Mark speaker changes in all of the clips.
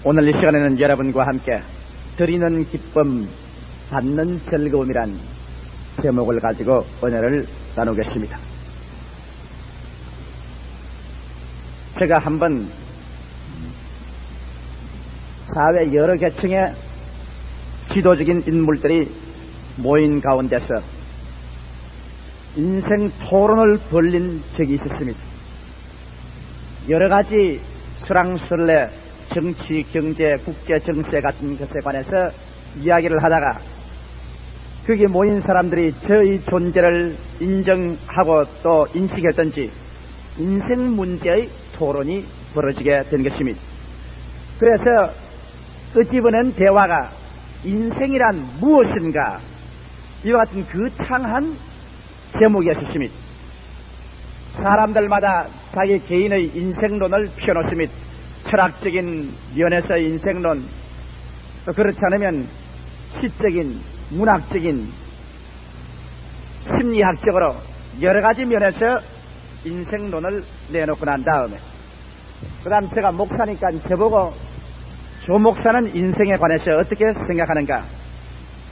Speaker 1: 오늘 이 시간에는 여러분과 함께 드리는 기쁨, 받는 즐거움이란 제목을 가지고 은혜를 나누겠습니다. 제가 한번 사회 여러 계층의 지도적인 인물들이 모인 가운데서 인생 토론을 벌린 적이 있었습니다. 여러 가지 수랑술래, 정치, 경제, 국제 정세 같은 것에 관해서 이야기를 하다가 거기에 모인 사람들이 저의 존재를 인정하고 또 인식했던지 인생 문제의 토론이 벌어지게 된 것입니다. 그래서 끄집어낸 대화가 인생이란 무엇인가 이와 같은 거창한 제목이었습니다. 사람들마다 자기 개인의 인생론을 펴놓습니다. 철학적인 면에서의 인생론, 또 그렇지 않으면 시적인, 문학적인, 심리학적으로 여러 가지 면에서 인생론을 내놓고 난 다음에 그 다음 제가 목사니까 저보고 조 목사는 인생에 관해서 어떻게 생각하는가,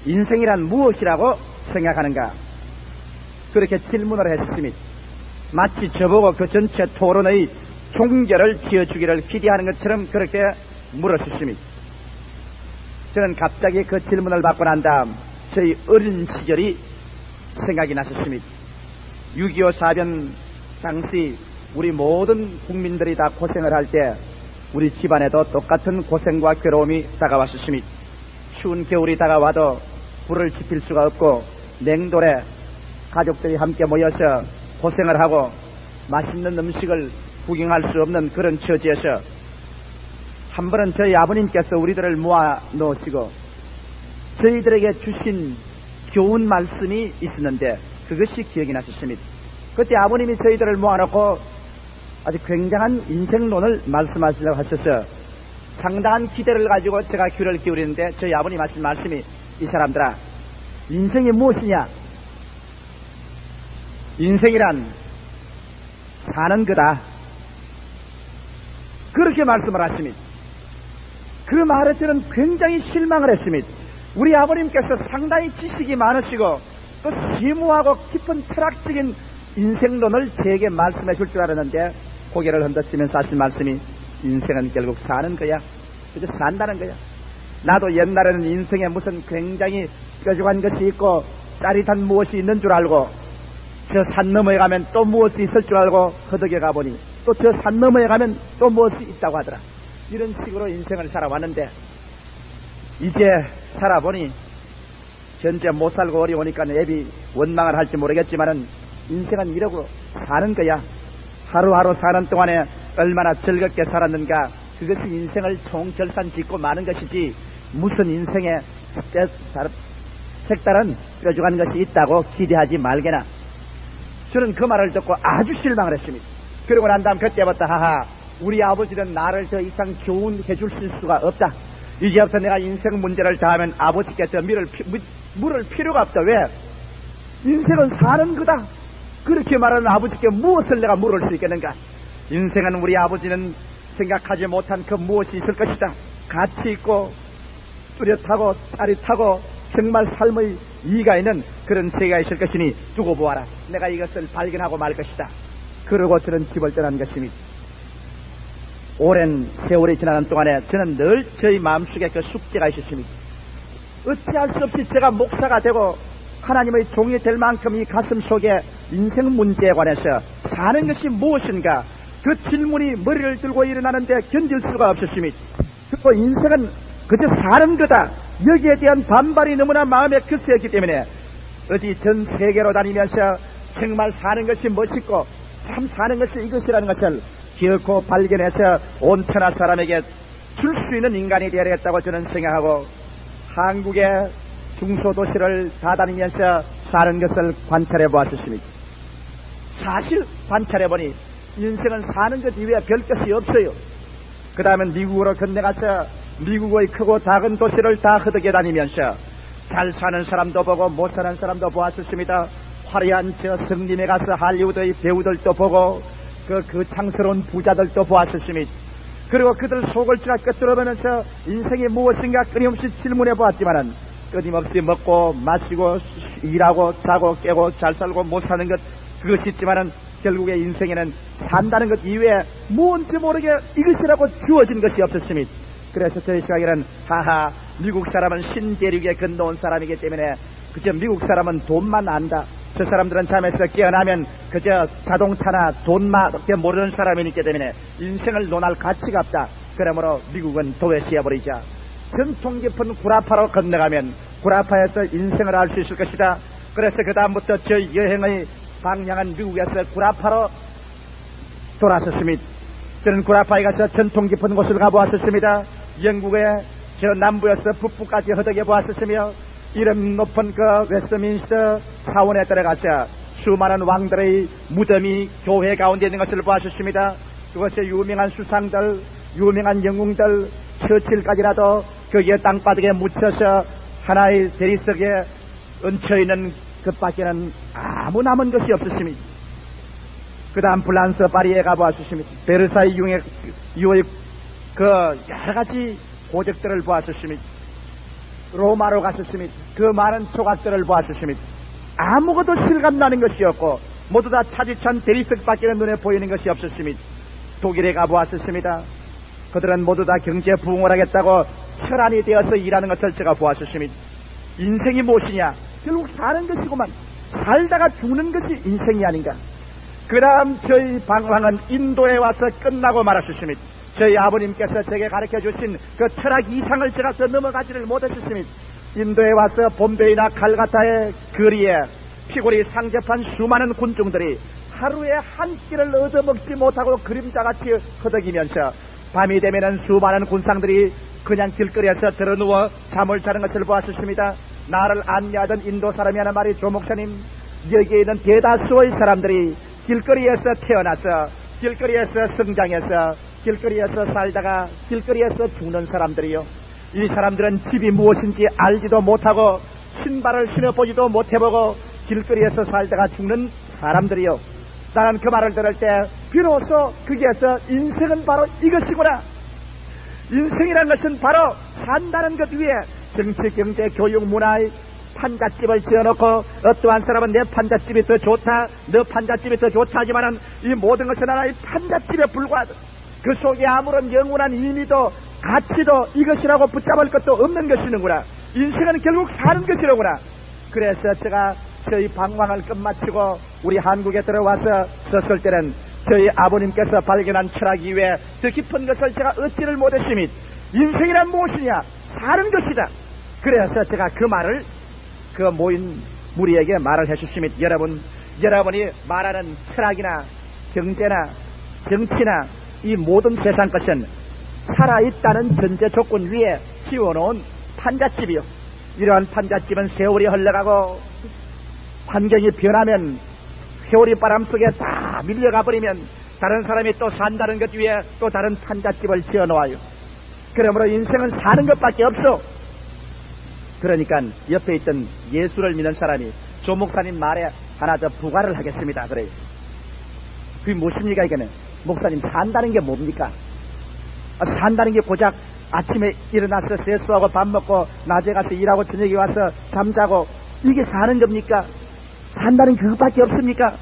Speaker 1: 인생이란 무엇이라고 생각하는가, 그렇게 질문을 했습니다. 마치 저보고 그 전체 토론의 종결을 지어주기를 기대하는 것처럼 그렇게 물었습니다. 저는 갑자기 그 질문을 받고 난 다음 저희 어린 시절이 생각이 났었습니다. 6.25 사변 당시 우리 모든 국민들이 다 고생을 할 때 우리 집안에도 똑같은 고생과 괴로움이 다가왔었습니다. 추운 겨울이 다가와도 불을 지필 수가 없고 냉돌에 가족들이 함께 모여서 고생을 하고 맛있는 음식을 구경할 수 없는 그런 처지에서 한 번은 저희 아버님께서 우리들을 모아 놓으시고 저희들에게 주신 교훈 말씀이 있었는데 그것이 기억이 났었습니다. 그때 아버님이 저희들을 모아놓고 아주 굉장한 인생론을 말씀하시려고 하셔서 상당한 기대를 가지고 제가 귀를 기울이는데 저희 아버님 하신 말씀이, 이 사람들아, 인생이 무엇이냐? 인생이란 사는 거다. 그렇게 말씀을 하십니다. 그 말에 저는 굉장히 실망을 했습니다. 우리 아버님께서 상당히 지식이 많으시고 또 심오하고 깊은 철학적인 인생론을 제게 말씀해 줄 줄 알았는데 고개를 흔들치면서 하신 말씀이, 인생은 결국 사는 거야. 그저 산다는 거야. 나도 옛날에는 인생에 무슨 굉장히 뾰족한 것이 있고 짜릿한 무엇이 있는 줄 알고 저 산 너머에 가면 또 무엇이 있을 줄 알고 허덕에 가보니 또 저 산 너머에 가면 또 무엇이 있다고 하더라. 이런 식으로 인생을 살아왔는데 이제 살아보니 현재 못 살고 어려우니까 애비 원망을 할지 모르겠지만은 인생은 이러고 사는 거야. 하루하루 사는 동안에 얼마나 즐겁게 살았는가, 그것이 인생을 총결산 짓고 마는 것이지 무슨 인생에 색다른 뾰족한 것이 있다고 기대하지 말게나. 저는 그 말을 듣고 아주 실망을 했습니다. 그러고 난 다음 그때부터 하하, 우리 아버지는 나를 더 이상 교훈해 줄 수가 없다. 이제부터 내가 인생 문제를 다 하면 아버지께 더 물을 필요가 없다. 왜? 인생은 사는 거다. 그렇게 말하는 아버지께 무엇을 내가 물을 수 있겠는가? 인생은 우리 아버지는 생각하지 못한 그 무엇이 있을 것이다. 가치 있고 뚜렷하고 짜릿하고 정말 삶의 이의가 있는 그런 세계가 있을 것이니 두고 보아라. 내가 이것을 발견하고 말 것이다. 그러고 저는 집을 떠난 것입니다. 오랜 세월이 지나는 동안에 저는 늘 저희 마음속에 그 숙제가 있었습니다. 어찌할 수 없이 제가 목사가 되고 하나님의 종이 될 만큼 이 가슴 속에 인생 문제에 관해서 사는 것이 무엇인가, 그 질문이 머리를 들고 일어나는데 견딜 수가 없었습니다. 그리고 인생은 그저 사는 거다. 여기에 대한 반발이 너무나 마음에 거세었기 때문에 어디 전 세계로 다니면서 정말 사는 것이 멋있고 참 사는 것이 이것이라는 것을 기어코 발견해서 온 천하 사람에게 줄 수 있는 인간이 되어야겠다고 저는 생각하고 한국의 중소도시를 다 다니면서 사는 것을 관찰해 보았습니다. 사실 관찰해 보니 인생은 사는 것 이외에 별 것이 없어요. 그 다음에 미국으로 건너가서 미국의 크고 작은 도시를 다 허덕여 다니면서 잘 사는 사람도 보고 못 사는 사람도 보았습니다. 화려한 저 성림에 가서 할리우드의 배우들도 보고 그 창스러운 부자들도 보았습니다. 그리고 그들 속을 쥐가 꿰뚫어보면서 인생이 무엇인가 끊임없이 질문해 보았지만은 끊임없이 먹고 마시고 일하고 자고 깨고 잘 살고 못 사는 것 그것이 있지만은 결국에 인생에는 산다는 것 이외에 뭔지 모르게 이것이라고 주어진 것이 없었습니다. 그래서 저희 생각에는 하하 미국 사람은 신대륙에 건너온 사람이기 때문에 그저 미국 사람은 돈만 안다. 저 사람들은 잠에서 깨어나면 그저 자동차나 돈밖에 모르는 사람이기 때문에 인생을 논할 가치가 없다. 그러므로 미국은 도외시해버리자. 전통 깊은 구라파로 건너가면 구라파에서 인생을 알 수 있을 것이다. 그래서 그 다음부터 저 여행의 방향은 미국에서 구라파로 돌아섰습니다. 저는 구라파에 가서 전통 깊은 곳을 가보았었습니다. 영국의 저 남부에서 북부까지 허덕여 보았었으며 이름 높은 그 웨스트민스터 사원에 들어가서 수많은 왕들의 무덤이 교회 가운데 있는 것을 보았었습니다. 그것의 유명한 수상들, 유명한 영웅들, 처칠까지라도 거기에 땅바닥에 묻혀서 하나의 대리석에 얹혀있는 것밖에는 아무 남은 것이 없었습니다. 그 다음 프랑스 파리에 가보았었습니다. 베르사유 유의 그 여러가지 고적들을 보았었습니다. 로마로 갔었습니다. 그 많은 조각들을 보았었습니다. 아무것도 실감나는 것이 없고 모두 다 차디찬 대리석밖에 눈에 보이는 것이 없었습니다. 독일에 가보았었습니다. 그들은 모두 다 경제 부흥을 하겠다고 혈안이 되어서 일하는 것을 제가 보았었습니다. 인생이 무엇이냐? 결국 사는 것이구만. 살다가 죽는 것이 인생이 아닌가. 그 다음 저희 방황은 인도에 와서 끝나고 말았었습니다. 저희 아버님께서 제게 가르쳐 주신 그 철학 이상을 제가 더 넘어가지를 못했었습니다. 인도에 와서 봄베이나 칼가타의 거리에 피골이 상접한 수많은 군중들이 하루에 한 끼를 얻어먹지 못하고 그림자같이 허덕이면서 밤이 되면은 수많은 군상들이 그냥 길거리에서 들어누워 잠을 자는 것을 보았었습니다. 나를 안내하던 인도 사람이 하는 말이 조 목사님, 여기에 있는 대다수의 사람들이 길거리에서 태어나서 길거리에서 성장해서 길거리에서 살다가 길거리에서 죽는 사람들이요. 이 사람들은 집이 무엇인지 알지도 못하고 신발을 신어보지도 못해보고 길거리에서 살다가 죽는 사람들이요. 나는 그 말을 들을 때 비로소 거기에서 인생은 바로 이것이구나. 인생이라는 것은 바로 산다는 것 위에 정치, 경제, 교육, 문화의 판잣집을 지어놓고 어떠한 사람은 내 판잣집이 더 좋다, 너 판잣집이 더 좋다 하지만은 이 모든 것은 하나의 판잣집에 불과하다. 그 속에 아무런 영원한 의미도 가치도 이것이라고 붙잡을 것도 없는 것이는구나. 인생은 결국 사는 것이로구나. 그래서 제가 저희 방황을 끝마치고 우리 한국에 들어와서 썼을 때는 저희 아버님께서 발견한 철학 이외에 더 깊은 것을 제가 얻지를 못했으니 인생이란 무엇이냐? 사는 것이다. 그래서 제가 그 말을 그 모인 무리에게 말을 해주십니다. 여러분이 말하는 철학이나 경제나 정치나 이 모든 세상 것은 살아있다는 전제 조건 위에 씌워놓은 판잣집이요. 이러한 판잣집은 세월이 흘러가고 환경이 변하면 세월이 바람 속에 다 밀려가 버리면 다른 사람이 또 산다는 것 위에 또 다른 판잣집을 지어놓아요. 그러므로 인생은 사는 것밖에 없어. 그러니까 옆에 있던 예수를 믿는 사람이 조 목사님 말에 하나 더 부과를 하겠습니다. 그래요. 그게 무엇입니까? 이거는 목사님 산다는 게 뭡니까? 산다는 게 고작 아침에 일어나서 세수하고 밥 먹고 낮에 가서 일하고 저녁에 와서 잠자고 이게 사는 겁니까? 산다는 그것밖에 없습니까?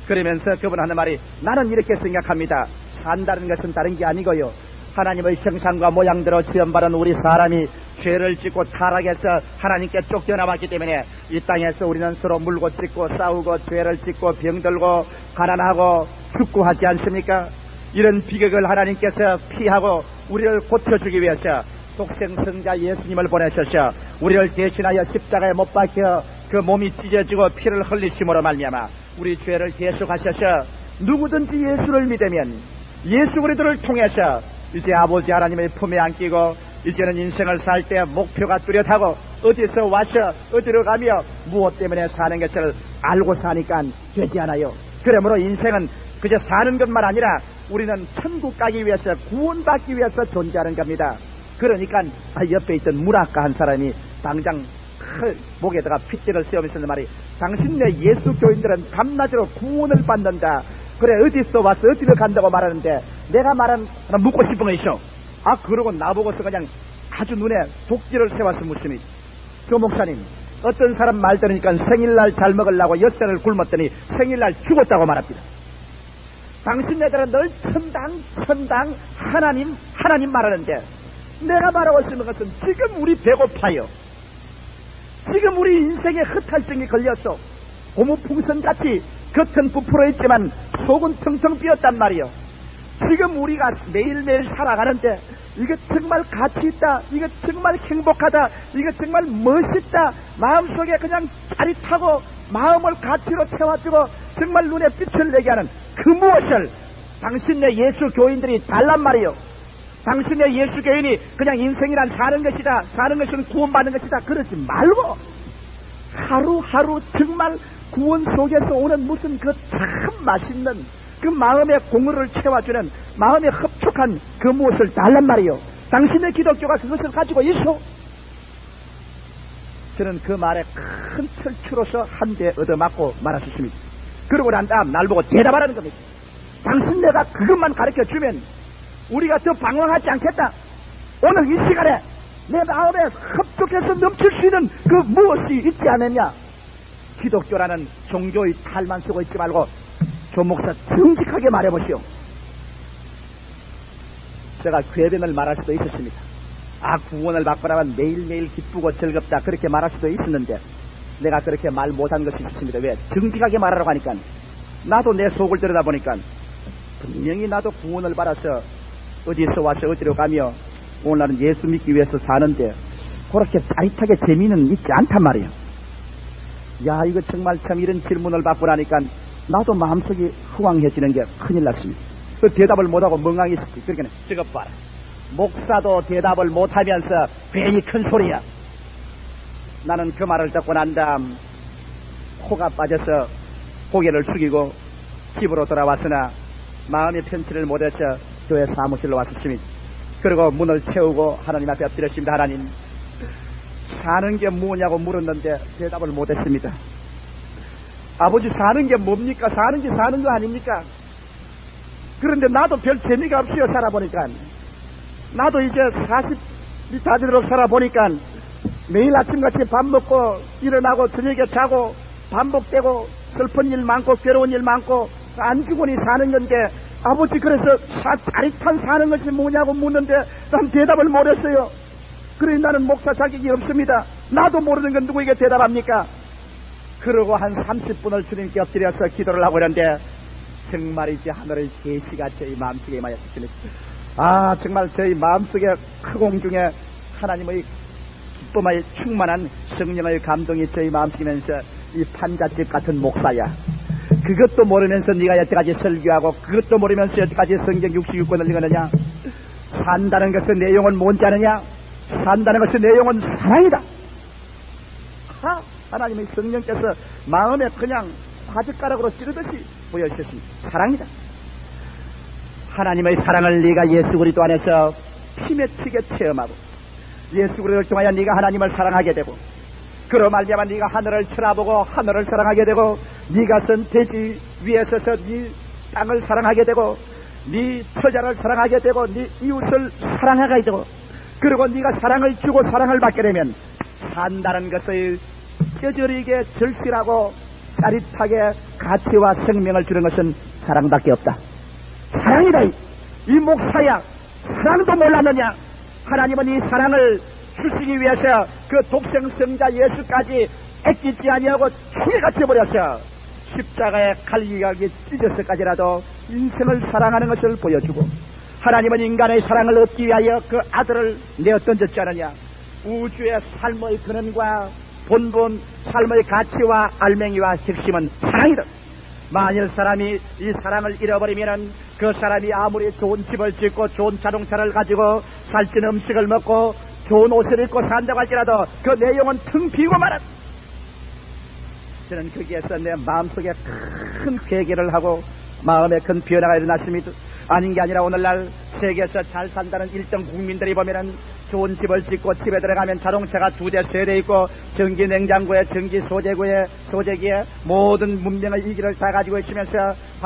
Speaker 1: 그러면서 그분 하는 말이 나는 이렇게 생각합니다. 산다는 것은 다른 게 아니고요. 하나님의 형상과 모양대로 지음받은 우리 사람이 죄를 짓고 타락해서 하나님께 쫓겨나왔기 때문에 이 땅에서 우리는 서로 물고 찢고 싸우고 죄를 짓고 병들고 가난하고 죽고 하지 않습니까? 이런 비극을 하나님께서 피하고 우리를 고쳐주기 위해서 독생성자 예수님을 보내셔서 우리를 대신하여 십자가에 못 박혀 그 몸이 찢어지고 피를 흘리심으로 말미암아 우리 죄를 대속하셔서 누구든지 예수를 믿으면 예수 그리스도를 통해서 이제 아버지 하나님의 품에 안기고 이제는 인생을 살 때 목표가 뚜렷하고 어디서 와서 어디로 가며 무엇 때문에 사는 것을 알고 사니까 되지 않아요. 그러므로 인생은 그저 사는 것만 아니라 우리는 천국 가기 위해서 구원받기 위해서 존재하는 겁니다. 그러니까 옆에 있던 문학가 한 사람이 당장 목에다가 핏대를 세우면서 말이 당신네 예수 교인들은 밤낮으로 구원을 받는다. 그래 어디서 와서 어디로 간다고 말하는데 내가 말한 하나 묻고 싶은 거 있어. 그러고 나보고서 그냥 아주 눈에 독지를 세워서 묻습니다. 조 목사님, 어떤 사람 말 들으니까 생일날 잘 먹으려고 엿새를 굶었더니 생일날 죽었다고 말합니다. 당신네들은 늘 천당 하나님 말하는데, 내가 말하고 있는 것은 지금 우리 배고파요. 지금 우리 인생에 흩갈증이 걸렸어. 고무풍선같이 겉은 부풀어 있지만 속은 텅텅 비었단 말이요. 지금 우리가 매일매일 살아가는데 이게 정말 가치 있다, 이게 정말 행복하다, 이게 정말 멋있다, 마음속에 그냥 짜릿하고 마음을 가치로 채워주고 정말 눈에 빛을 내게 하는 그 무엇을 당신네 예수 교인들이 달란 말이요. 당신네 예수 교인이 그냥 인생이란 사는 것이다, 사는 것은 구원받는 것이다, 그러지 말고 하루하루 정말 구원 속에서 오는 무슨 그 참 맛있는 그 마음의 공허를 채워주는 마음의 흡족한 그 무엇을 달란 말이요. 당신의 기독교가 그것을 가지고 있어. 저는 그 말에 큰 철추로서 한 대 얻어맞고 말았습니다. 그러고 난 다음 날 보고 대답하라는 겁니다. 당신 내가 그것만 가르쳐주면 우리가 더 방황하지 않겠다. 오늘 이 시간에 내 마음에 흡족해서 넘칠 수 있는 그 무엇이 있지 않느냐. 기독교라는 종교의 탈만 쓰고 있지 말고 조 목사 정직하게 말해보시오. 제가 궤변을 말할 수도 있었습니다. 구원을 받고 나면 매일매일 기쁘고 즐겁다 그렇게 말할 수도 있었는데 내가 그렇게 말 못한 것이 있습니다. 왜? 정직하게 말하라고 하니까 나도 내 속을 들여다보니까 분명히 나도 구원을 받아서 어디서 와서 어디로 가며 오늘날은 예수 믿기 위해서 사는데 그렇게 짜릿하게 재미는 있지 않단 말이에요. 야, 이거 정말 참 이런 질문을 받고 나니까 나도 마음속이 허황해지는 게 큰일 났습니다. 그 대답을 못하고 멍하니 있었지. 그러니까 저것 봐라. 목사도 대답을 못하면서 괜히 큰 소리야. 나는 그 말을 듣고 난 다음 코가 빠져서 고개를 숙이고 집으로 돌아왔으나 마음의 편치를 못해서 교회 사무실로 왔었습니다. 그리고 문을 채우고 하나님 앞에 엎드렸습니다. 하나님, 사는 게 뭐냐고 물었는데 대답을 못했습니다. 아버지, 사는 게 뭡니까? 사는 게 사는 거 아닙니까? 그런데 나도 별 재미가 없어요. 살아보니까 나도 이제 40이 다 되도록 살아보니까 매일 아침같이 밥 먹고 일어나고 저녁에 자고 반복되고 슬픈 일 많고 괴로운 일 많고 안주곤이 사는 건데 아버지, 그래서 짜릿한 사는 것이 뭐냐고 묻는데 난 대답을 못했어요. 그러니 나는 목사 자격이 없습니다. 나도 모르는 건 누구에게 대답합니까? 그러고 한 30분을 주님께 엎드려서 기도를 하고 있는데 정말이지 하늘의 계시가 저희 마음속에 임하였습니다. 정말 저희 마음속에 크공 중에 하나님의 기쁨에 충만한 성령의 감동이 저희 마음속이면서 이 판잣집 같은 목사야, 그것도 모르면서 네가 여태까지 설교하고 그것도 모르면서 여태까지 성경 66권을 읽었느냐? 산다는 것의 내용은 뭔지 아느냐? 산다는 것의 내용은 사랑이다. 하나님의 성령께서 마음에 그냥 화젓가락으로 찌르듯이 보여주셨습니다. 사랑이다. 하나님의 사랑을 네가 예수 그리스도 안에서 피맺히게 체험하고 예수 그리스도를 통하여 네가 하나님을 사랑하게 되고 그로 말미암아 네가 하늘을 쳐다보고 하늘을 사랑하게 되고 네가 선 대지 위에 서서 네 땅을 사랑하게 되고 네 처자를 사랑하게 되고 네 이웃을 사랑하게 되고 그리고 네가 사랑을 주고 사랑을 받게 되면 산다는 것의 뼈저리게 절실하고 짜릿하게 가치와 생명을 주는 것은 사랑밖에 없다. 사랑이다. 이 목사야, 사랑도 몰랐느냐? 하나님은 이 사랑을 주시기 위해서 그 독생성자 예수까지 애끼지 아니하고 죽여같이 버렸어. 십자가에 갈기가게 찢어서까지라도 인생을 사랑하는 것을 보여주고 하나님은 인간의 사랑을 얻기 위하여 그 아들을 내어 던졌지 않느냐? 우주의 삶의 근원과 본분, 삶의 가치와 알맹이와 핵심은 사랑이다. 만일 사람이 이 사랑을 잃어버리면은 그 사람이 아무리 좋은 집을 짓고 좋은 자동차를 가지고 살찐 음식을 먹고 좋은 옷을 입고 산다고 할지라도 그 내용은 텅 비고 말았다. 저는 거기에서 내 마음속에 큰 회개를 하고 마음에 큰 변화가 일어났습니다. 아닌 게 아니라 오늘날 세계에서 잘 산다는 일등 국민들이 보면은 좋은 집을 짓고 집에 들어가면 자동차가 2대 3대 있고 전기 냉장고에 전기 소재기에 모든 문명의 이기를 다 가지고 있으면서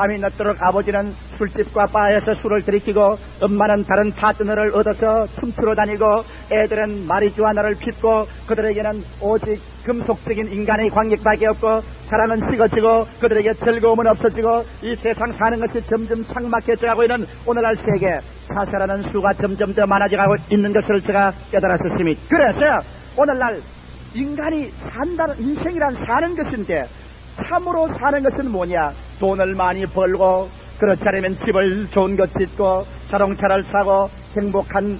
Speaker 1: 밤이 늦도록 아버지는 술집과 바에서 술을 들이키고 엄마는 다른 파트너를 얻어서 춤추러 다니고 애들은 마리주아나를 핍고 그들에게는 오직 금속적인 인간의 관객밖에 없고 사랑은 식어지고 그들에게 즐거움은 없어지고 이 세상 사는 것이 점점 창막해져가고 있는 오늘날 세계 사살하는 수가 점점 더 많아져가고 있는 것을 제가 깨달았었습니다. 그래서 오늘날 인간이 산다는 인생이란 사는 것인데 참으로 사는 것은 뭐냐? 돈을 많이 벌고 그렇지 않으면 집을 좋은 것 짓고 자동차를 사고 행복한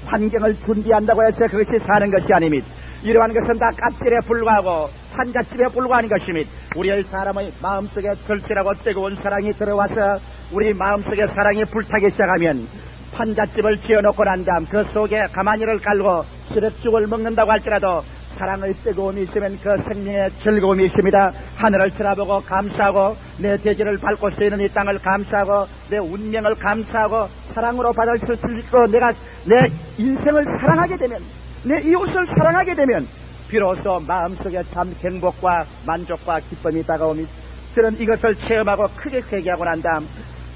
Speaker 1: 환경을 준비한다고 해서 그것이 사는 것이 아닙니다. 이러한 것은 다 값질에 불과하고 판잣집에 불과한 것입니다. 우리의 사람의 마음속에 절실하고 뜨거운 사랑이 들어와서 우리 마음속에 사랑이 불타기 시작하면 판잣집을 지어놓고 난 다음 그 속에 가마니를 깔고 시럽죽을 먹는다고 할지라도 사랑의 뜨거움이 있으면 그 생명의 즐거움이 있습니다. 하늘을 쳐다보고 감사하고 내 대지를 밟고 쓰이는 이 땅을 감사하고 내 운명을 감사하고 사랑으로 받을 수 있고 내가 내 인생을 사랑하게 되면 내 이웃을 사랑하게 되면 비로소 마음속에 참 행복과 만족과 기쁨이 다가옵니다. 저는 이것을 체험하고 크게 회개하고 난 다음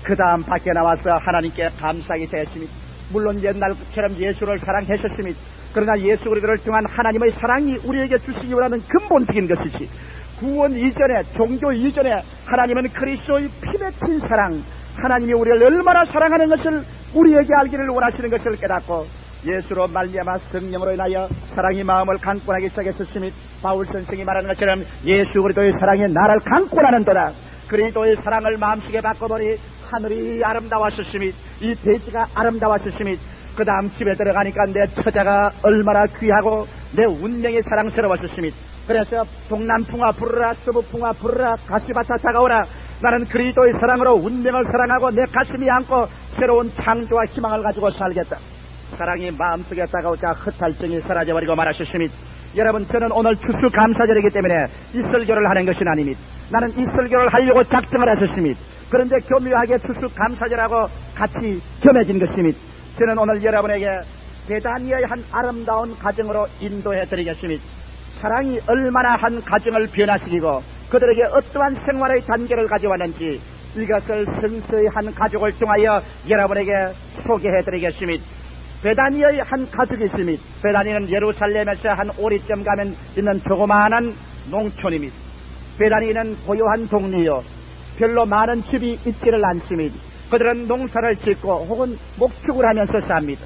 Speaker 1: 그 다음 밖에 나와서 하나님께 감사하기 시작했습니다. 물론 옛날처럼 예수를 사랑하셨습니다. 그러나 예수 그리스도를 통한 하나님의 사랑이 우리에게 주시기 원하는 근본적인 것이지 구원 이전에 종교 이전에 하나님은 그리스도의 피 맺힌 사랑 하나님이 우리를 얼마나 사랑하는 것을 우리에게 알기를 원하시는 것을 깨닫고 예수로 말미암아 성령으로 인하여 사랑이 마음을 강권하기 시작했었으니 바울 선생이 말하는 것처럼 예수 그리스도의 사랑이 나를 강권하는도다. 그리스도의 사랑을 마음속에 바꿔보니 하늘이 아름다웠으니 이 대지가 아름다웠으니 그 다음 집에 들어가니까 내 처자가 얼마나 귀하고 내 운명이 사랑스러웠으니 그래서 동남풍아 부르라 서부풍아 부르라 가시밭아 다가오라. 나는 그리스도의 사랑으로 운명을 사랑하고 내 가슴이 안고 새로운 창조와 희망을 가지고 살겠다. 사랑이 마음속에 다가오자 흩갈증이 사라져버리고 말하셨으니 여러분 저는 오늘 추수감사절이기 때문에 이 설교를 하는 것은 아닙니다. 나는 이 설교를 하려고 작정을 하셨습니다. 그런데 교묘하게 추수감사절하고 같이 겸해진 것입니다. 저는 오늘 여러분에게 베다니아의 한 아름다운 가정으로 인도해 드리겠습니다. 사랑이 얼마나 한 가정을 변화시키고 그들에게 어떠한 생활의 단계를 가져왔는지 이것을 성서의 한 가족을 통하여 여러분에게 소개해 드리겠습니다. 베다니아의 한 가족이 있습니다. 베다니아는 예루살렘에서 한 오리쯤 가면 있는 조그마한 농촌입니다. 베다니아는 고요한 동네요. 별로 많은 집이 있지를 않습니다. 그들은 농사를 짓고 혹은 목축을 하면서 삽니다.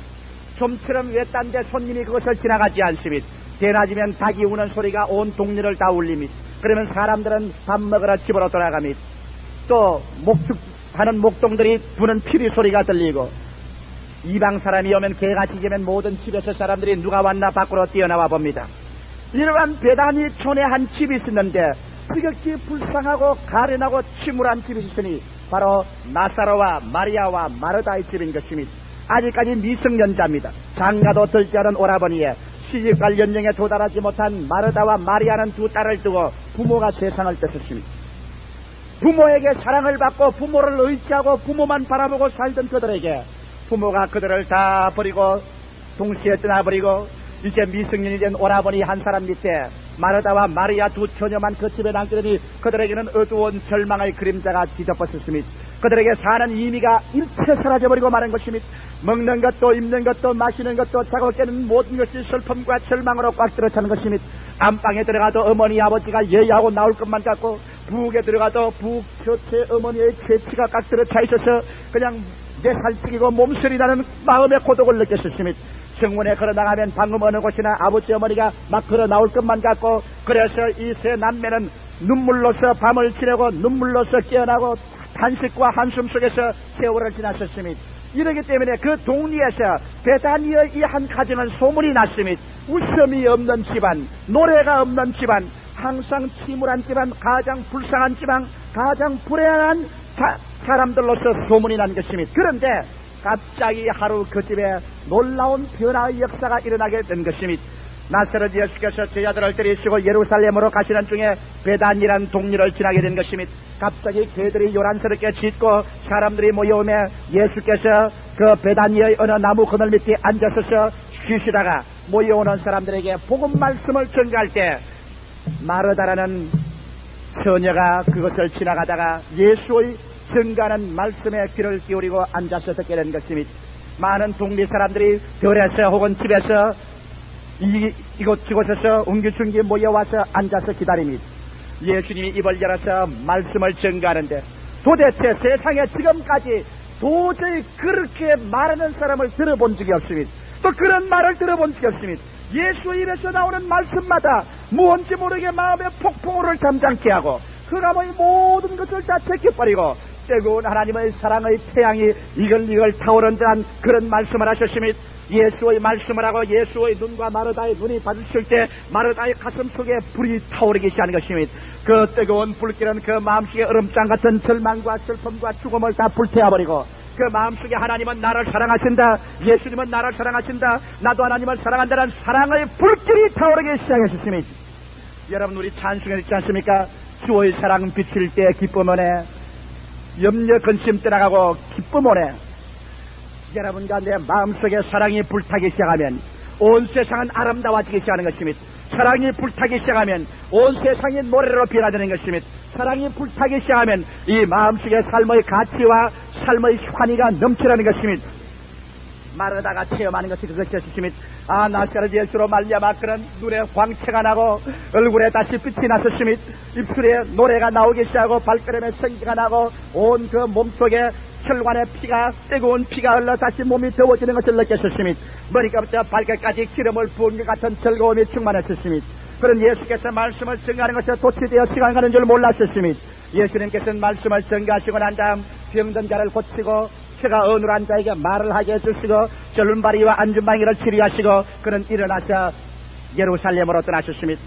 Speaker 1: 좀처럼 외딴 데 손님이 그것을 지나가지 않습니다. 대낮이면 닭이 우는 소리가 온 동네를 다 울립니다. 그러면 사람들은 밥 먹으러 집으로 돌아갑니다. 또 목축하는 목동들이 부는 피리 소리가 들리고 이방 사람이 오면 개가 짖으면 모든 집에서 사람들이 누가 왔나 밖으로 뛰어나와 봅니다. 이러한 베다니 촌에 한 집이 있었는데 지극히 불쌍하고 가련하고 침울한 집이 있으니 바로 나사로와 마리아와 마르다의 집인 것입니다. 아직까지 미성년자입니다. 장가도 들지 않은 오라버니에 시집갈 연령에 도달하지 못한 마르다와 마리아는 두 딸을 두고 부모가 세상을 떴었습니다. 부모에게 사랑을 받고 부모를 의지하고 부모만 바라보고 살던 그들에게 부모가 그들을 다 버리고 동시에 떠나버리고 이제 미성년이 된 오라버니 한 사람 밑에 마르다와 마리아 두 처녀만 그 집에 남게 되니 그들에게는 어두운 절망의 그림자가 뒤덮었습니다. 그들에게 사는 의미가 일체 사라져버리고 마는 것입니다. 먹는 것도 입는 것도 마시는 것도 자고 깨는 모든 것이 슬픔과 절망으로 꽉 들어차는 것입니다. 안방에 들어가도 어머니 아버지가 예의하고 나올 것만 같고 부엌에 들어가도 부엌 곁에 어머니의 죄치가 꽉 들어차 있어서 그냥 내 살찌기고 몸소리 나는 마음의 고독을 느꼈습니다. 정문에 걸어나가면 방금 어느 곳이나 아버지 어머니가 막 걸어 나올 것만 같고 그래서 이 세 남매는 눈물로서 밤을 지내고 눈물로서 깨어나고 탄식과 한숨 속에서 세월을 지났었습니다. 이러기 때문에 그 동리에서 베다니아의 이 한 가정은 소문이 났습니다. 웃음이 없는 집안, 노래가 없는 집안, 항상 침울한 집안, 가장 불쌍한 집안, 가장 불행한 사람들로서 소문이 난 것입니다. 그런데 갑자기 하루 그 집에 놀라운 변화의 역사가 일어나게 된 것입니다. 나사렛 예수께서 제자들을 데리시고 예루살렘으로 가시는 중에 베다니라는 동리를 지나게 된 것입니다. 갑자기 개들이 요란스럽게 짖고 사람들이 모여오며 예수께서 그 베다니의 어느 나무 그늘 밑에 앉아서서 쉬시다가 모여오는 사람들에게 복음 말씀을 전가할 때 마르다라는 처녀가 그것을 지나가다가 예수의 증가하는 말씀에 귀를 기울이고 앉아서 듣게 된 것입니다. 많은 동리 사람들이 들에서 혹은 집에서 이곳저곳에서 웅기중기 모여와서 앉아서 기다립니다. 예수님이 입을 열어서 말씀을 증가하는데 도대체 세상에 지금까지 도저히 그렇게 말하는 사람을 들어본 적이 없습니다. 또 그런 말을 들어본 적이 없습니다. 예수 입에서 나오는 말씀마다 무언지 모르게 마음의 폭풍우를 잠잠케 하고 그가모의 모든 것을 다 제껴버리고 뜨거운 하나님의 사랑의 태양이 이글이글 타오른다는 그런 말씀을 하셨습니다. 예수의 말씀을 하고 예수의 눈과 마르다의 눈이 받으실 때 마르다의 가슴 속에 불이 타오르기 시작하는 것입니다. 그 뜨거운 불길은 그 마음속에 얼음장 같은 절망과 슬픔과 죽음을 다 불태워버리고 그 마음속에 하나님은 나를 사랑하신다, 예수님은 나를 사랑하신다, 나도 하나님을 사랑한다는 사랑의 불길이 타오르기 시작하셨습니다. 여러분, 우리 찬송에 있지 않습니까? 주의 사랑 비칠 때 기쁨 오네, 염려 근심 떠나가고 기쁨 오네. 여러분과 내 마음속에 사랑이 불타기 시작하면 온 세상은 아름다워지기 시작하는 것입니다. 사랑이 불타기 시작하면 온 세상이 노래로 변화되는 것입니다. 사랑이 불타기 시작하면 이 마음속에 삶의 가치와 삶의 환희가 넘치라는 것입니다. 마르다가 체험하는 것이 그것이었습니다. 나사렛 예수로 말미암아 그런 눈에 광채가 나고 얼굴에 다시 빛이 났었습니다. 입술에 노래가 나오기 시작하고 발걸음에 생기가 나고 온 그 몸속에 혈관에 피가 뜨거운 피가 흘러 다시 몸이 더워지는 것을 느꼈었습니다. 머리가부터 발끝까지 기름을 부은 것 같은 즐거움이 충만했었습니다. 그런 예수께서 말씀을 증가하는 것에 도취되어 시간 가는 줄 몰랐었습니다. 예수님께서는 말씀을 증가하시고 난 다음 병든 자를 고치고 혀가 어눌한 자에게 말을 하게 해주시고 절름발이와 안전방위를 치료하시고 그는 일어나서 예루살렘으로 떠나셨습니다.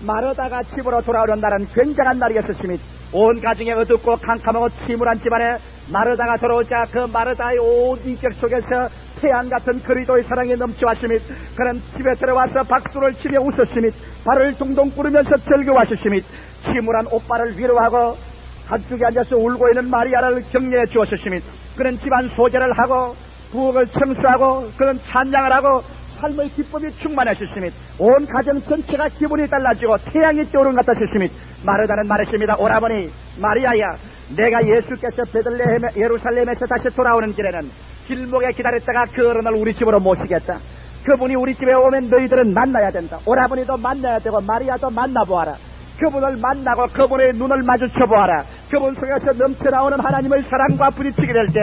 Speaker 1: 마르다가 집으로 돌아오는 날은 굉장한 날이었습니다. 온 가정에 어둡고 캄캄하고 침울한 집안에 마르다가 돌아오자 그 마르다의 온 인격 속에서 태양 같은 그리스도의 사랑이 넘쳐왔습니다. 그는 집에 들어와서 박수를 치며 웃었습니다. 발을 둥둥 구르면서 즐거워하셨습니다. 침울한 오빠를 위로하고 한쪽에 앉아서 울고 있는 마리아를 격려해 주었습니다. 그는 집안 소재를 하고 부엌을 청소하고 그는 찬양을 하고 삶의 기쁨이 충만하셨습니다. 온 가정 전체가 기분이 달라지고 태양이 떠오른 것 같았습니다. 마르다는 말했습니다. 오라버니 마리아야, 내가 예수께서 베들레헴 예루살렘에서 다시 돌아오는 길에는 길목에 기다렸다가 그 어른을 우리 집으로 모시겠다. 그분이 우리 집에 오면 너희들은 만나야 된다. 오라버니도 만나야 되고 마리아도 만나보아라. 그분을 만나고 그분의 눈을 마주쳐보아라. 그분 속에서 넘쳐나오는 하나님의 사랑과 부딪히게 될 때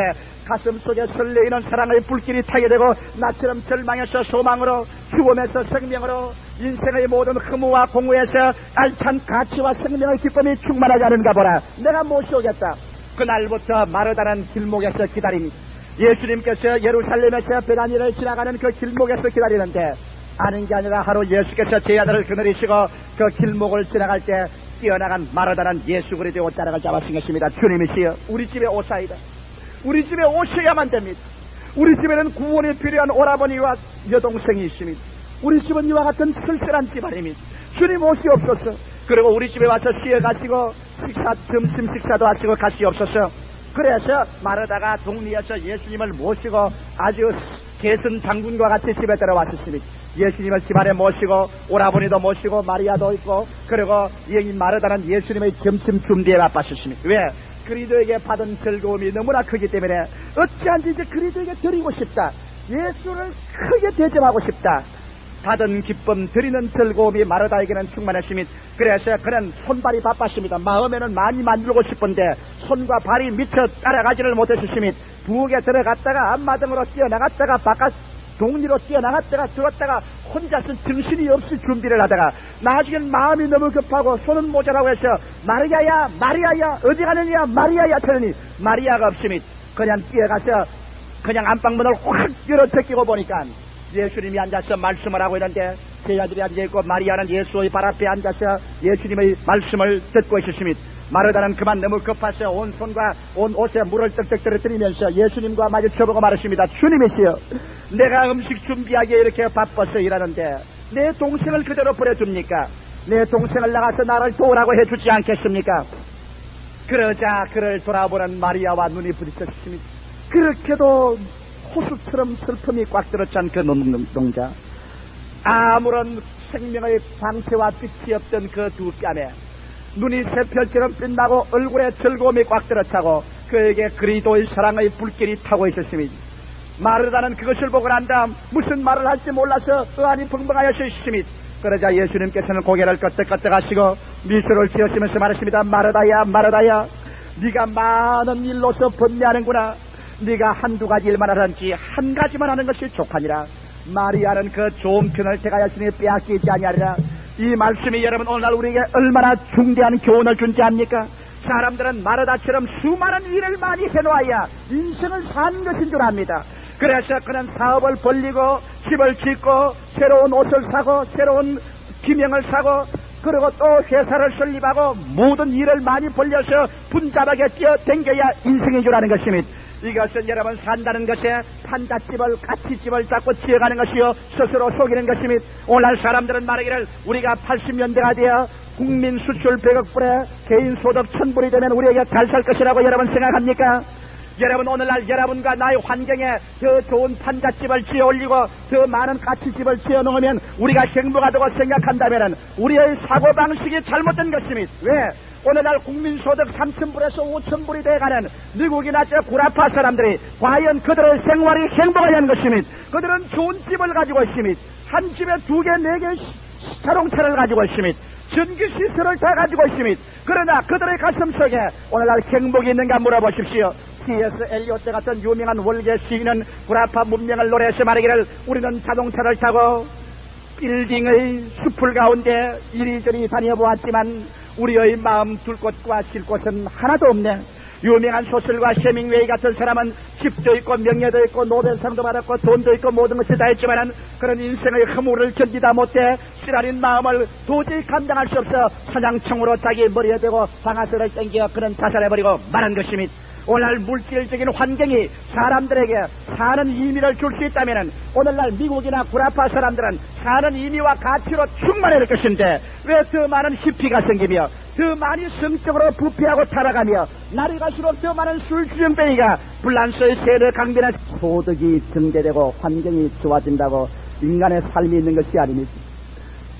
Speaker 1: 가슴 속에 설레이는 사랑의 불길이 타게 되고 나처럼 절망에서 소망으로, 죽음에서 생명으로, 인생의 모든 허무와 공허에서 알찬 가치와 생명의 기쁨이 충만하지 않은가 보라. 내가 모셔오겠다. 그날부터 마르다는 길목에서 기다립니다. 예수님께서 예루살렘에서 베다니를 지나가는 그 길목에서 기다리는데 아는 게 아니라 하루 예수께서 제 아들을 그늘이시고 그 길목을 지나갈 때 뛰어나간 마르다는 예수 그리스도의 옷자락을 잡아신 것입니다. 주님이시여, 우리 집에 오사이다. 우리 집에 오셔야만 됩니다. 우리 집에는 구원이 필요한 오라버니와 여동생이 있습니다. 우리 집은 이와 같은 쓸쓸한 집안입니다. 주님 오시옵소서. 그리고 우리 집에 와서 쉬어가시고 점심 식사도 하시고 가시옵소서. 그래서 마르다가 동리에서 예수님을 모시고 아주 계승 장군과 같이 집에 들어왔습니다. 예수님을 집안에 모시고 오라버니도 모시고 마리아도 있고 그리고 이 마르다는 예수님의 점심 준비에 바빴습니다. 왜? 그리스도에게 받은 즐거움이 너무나 크기 때문에 어찌한지 이제 그리스도에게 드리고 싶다. 예수를 크게 대접하고 싶다. 받은 기쁨, 드리는 즐거움이 마르다에게는 충만했습니다. 그래서 그는 손발이 바빴습니다. 마음에는 많이 만들고 싶은데 손과 발이 미쳐 따라가지를 못했습니다. 부엌에 들어갔다가 앞마당으로 뛰어나갔다가 바깥 동리로 뛰어나갔다가 들었다가 혼자서 정신이 없이 준비를 하다가 나중엔 마음이 너무 급하고 손은 모자라고 해서 마리아야 마리아야 어디 가느냐 마리아야 하더니 마리아가 없습니다. 그냥 뛰어가서 그냥 안방문을 확 열어 제끼고 보니까 예수님이 앉아서 말씀을 하고 있는데 제 아들이 앉아있고 마리아는 예수의 발 앞에 앉아서 예수님의 말씀을 듣고 있었습니다. 마르다는 그만 너무 급해서 온 손과 온 옷에 물을 떡떡 떨어뜨리면서 예수님과 마주쳐보고 말했습니다. 주님이시여, 내가 음식 준비하기에 이렇게 바빠서 일하는데 내 동생을 그대로 버려줍니까? 내 동생을 나가서 나를 도우라고 해주지 않겠습니까? 그러자 그를 돌아보는 마리아와 눈이 부딪혔습니다. 그렇게도 호수처럼 슬픔이 꽉 들어찬 그 눈동자, 아무런 생명의 광채와 빛이 없던 그 두 뺨에 눈이 새별처럼 빛나고 얼굴에 즐거움이 꽉 들어차고 그에게 그리스도의 사랑의 불길이 타고 있었습니다. 마르다는 그것을 보고 난 다음 무슨 말을 할지 몰라서 의안이 벙벙하였습니다. 그러자 예수님께서는 고개를 끄덕끄덕 하시고 미소를 지으시면서 말하십니다. 마르다야, 마르다야, 네가 많은 일로서 번뇌하는구나. 네가 한두 가지 일만 하든지 한 가지만 하는 것이 족하니라. 마리아는 그 좋은 편을 택하였으니 빼앗기지 아니하리라. 이 말씀이 여러분 오늘날 우리에게 얼마나 중대한 교훈을 준지 압니까? 사람들은 마르다처럼 수많은 일을 많이 해놓아야 인생을 사는 것인 줄 압니다. 그래서 그는 사업을 벌리고 집을 짓고 새로운 옷을 사고 새로운 기명을 사고 그리고 또 회사를 설립하고 모든 일을 많이 벌려서 분잡하게 뛰어댕겨야 인생인 줄 아는 것입니다. 이것은 여러분 산다는 것에 판잣집을 까치집을 잡고 지어가는 것이요 스스로 속이는 것입니다. 오늘날 사람들은 말하기를 우리가 80년대가 되어 국민 수출 100억 불에 개인 소득 1000불이 되면 우리에게 잘 살 것이라고 여러분 생각합니까? 여러분 오늘날 여러분과 나의 환경에 더 좋은 판잣집을 지어 올리고 더 많은 까치집을 지어 놓으면 우리가 행복하다고 생각한다면 우리의 사고방식이 잘못된 것입니다. 왜? 오늘날 국민소득 3000불에서 5000불이 돼가는 미국이나 저 구라파 사람들이 과연 그들의 생활이 행복하냐는 것입니다. 그들은 좋은 집을 가지고 있습니다. 한 집에 2개, 4개 자동차를 가지고 있습니다. 전기시설을 다 가지고 있습니다. 그러나 그들의 가슴 속에 오늘날 행복이 있는가 물어보십시오. T.S. 엘리오트 같은 유명한 월계 시인은 구라파 문명을 노래해서 말하기를 우리는 자동차를 타고 빌딩의 숲을 가운데 이리저리 다녀보았지만 우리의 마음 둘 곳과 쉴 곳은 하나도 없네. 유명한 소설가 해밍웨이 같은 사람은 집도 있고 명예도 있고 노벨상도 받았고 돈도 있고 모든 것이 다 있지만 그런 인생의 허물을 견디다 못해 쓰라린 마음을 도저히 감당할 수 없어 사냥총으로 자기 머리에 대고 방아쇠를 땡겨 그는 자살해버리고 말한 것입니다. 오늘날 물질적인 환경이 사람들에게 사는 의미를 줄 수 있다면 오늘날 미국이나 구라파 사람들은 사는 의미와 가치로 충만할 것인데 왜 더 많은 히피가 생기며 더 많이 성적으로 부패하고 타락하며 날이 갈수록 더 많은 술주정뱅이가 불란서의 세력 강변에 소득이 증대되고 환경이 좋아진다고 인간의 삶이 있는 것이 아닙니다.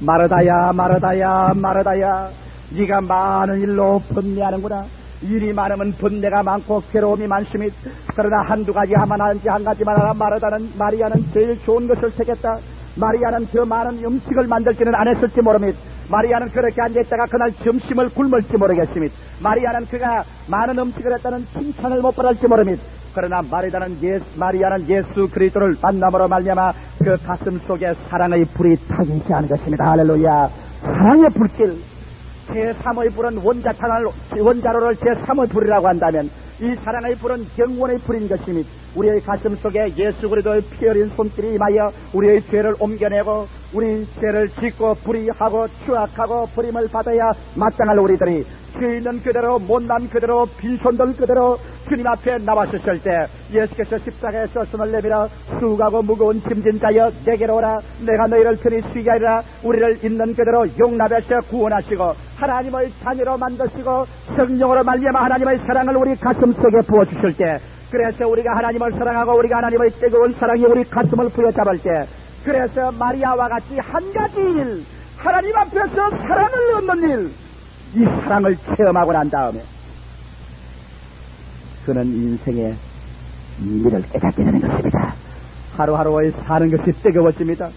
Speaker 1: 마르다야, 마르다야, 마르다야, 네가 많은 일로 번뇌하는구나. 일이 많으면 번뇌가 많고 괴로움이 많습니다. 그러나 한두 가지 하면 하는지 한 가지만 하라. 마리아는 제일 좋은 것을 택했다. 마리아는 더 많은 음식을 만들지는 않았을지 모릅니다. 마리아는 그렇게 앉아있다가 그날 점심을 굶을지 모르겠습니다. 마리아는 그가 많은 음식을 했다는 칭찬을 못 받을지 모릅니다. 그러나 마리아는 예수 그리스도를 만남으로 말미암아 그 가슴 속에 사랑의 불이 타기지 않은 것입니다. 할렐루야. 사랑의 불길. 제3의 불은 원자로를 제3의 불이라고 한다면 이 사랑의 불은 영원의 불인 것입니다. 우리의 가슴 속에 예수 그리스도의 피 흘린 손길이 임하여 우리의 죄를 옮겨내고 우리 죄를 짓고 불의하고 추악하고 버림을 받아야 마땅할 우리들이 죄 있는 그대로 못난 그대로 빈손들 그대로 주님 앞에 나왔었을 때 예수께서 십자가에서 손을 내밀어 수고하고 무거운 짐진 자여 내게로 오라. 내가 너희를 편히 쉬게 하리라. 우리를 있는 그대로 용납해서 구원하시고 하나님의 자녀로 만드시고 성령으로 말미암아 하나님의 사랑을 우리 가슴 속에 부어주실 때 그래서 우리가 하나님을 사랑하고 우리가 하나님의 뜨거운 사랑이 우리 가슴을 부여잡을 때 그래서 마리아와 같이 한 가지 일 하나님 앞에서 사랑을 얻는 일 이 사랑을 체험하고 난 다음에 그는 인생의 의미를 깨닫게 되는 것입니다. 하루하루의 사는 것이 뜨거워집니다.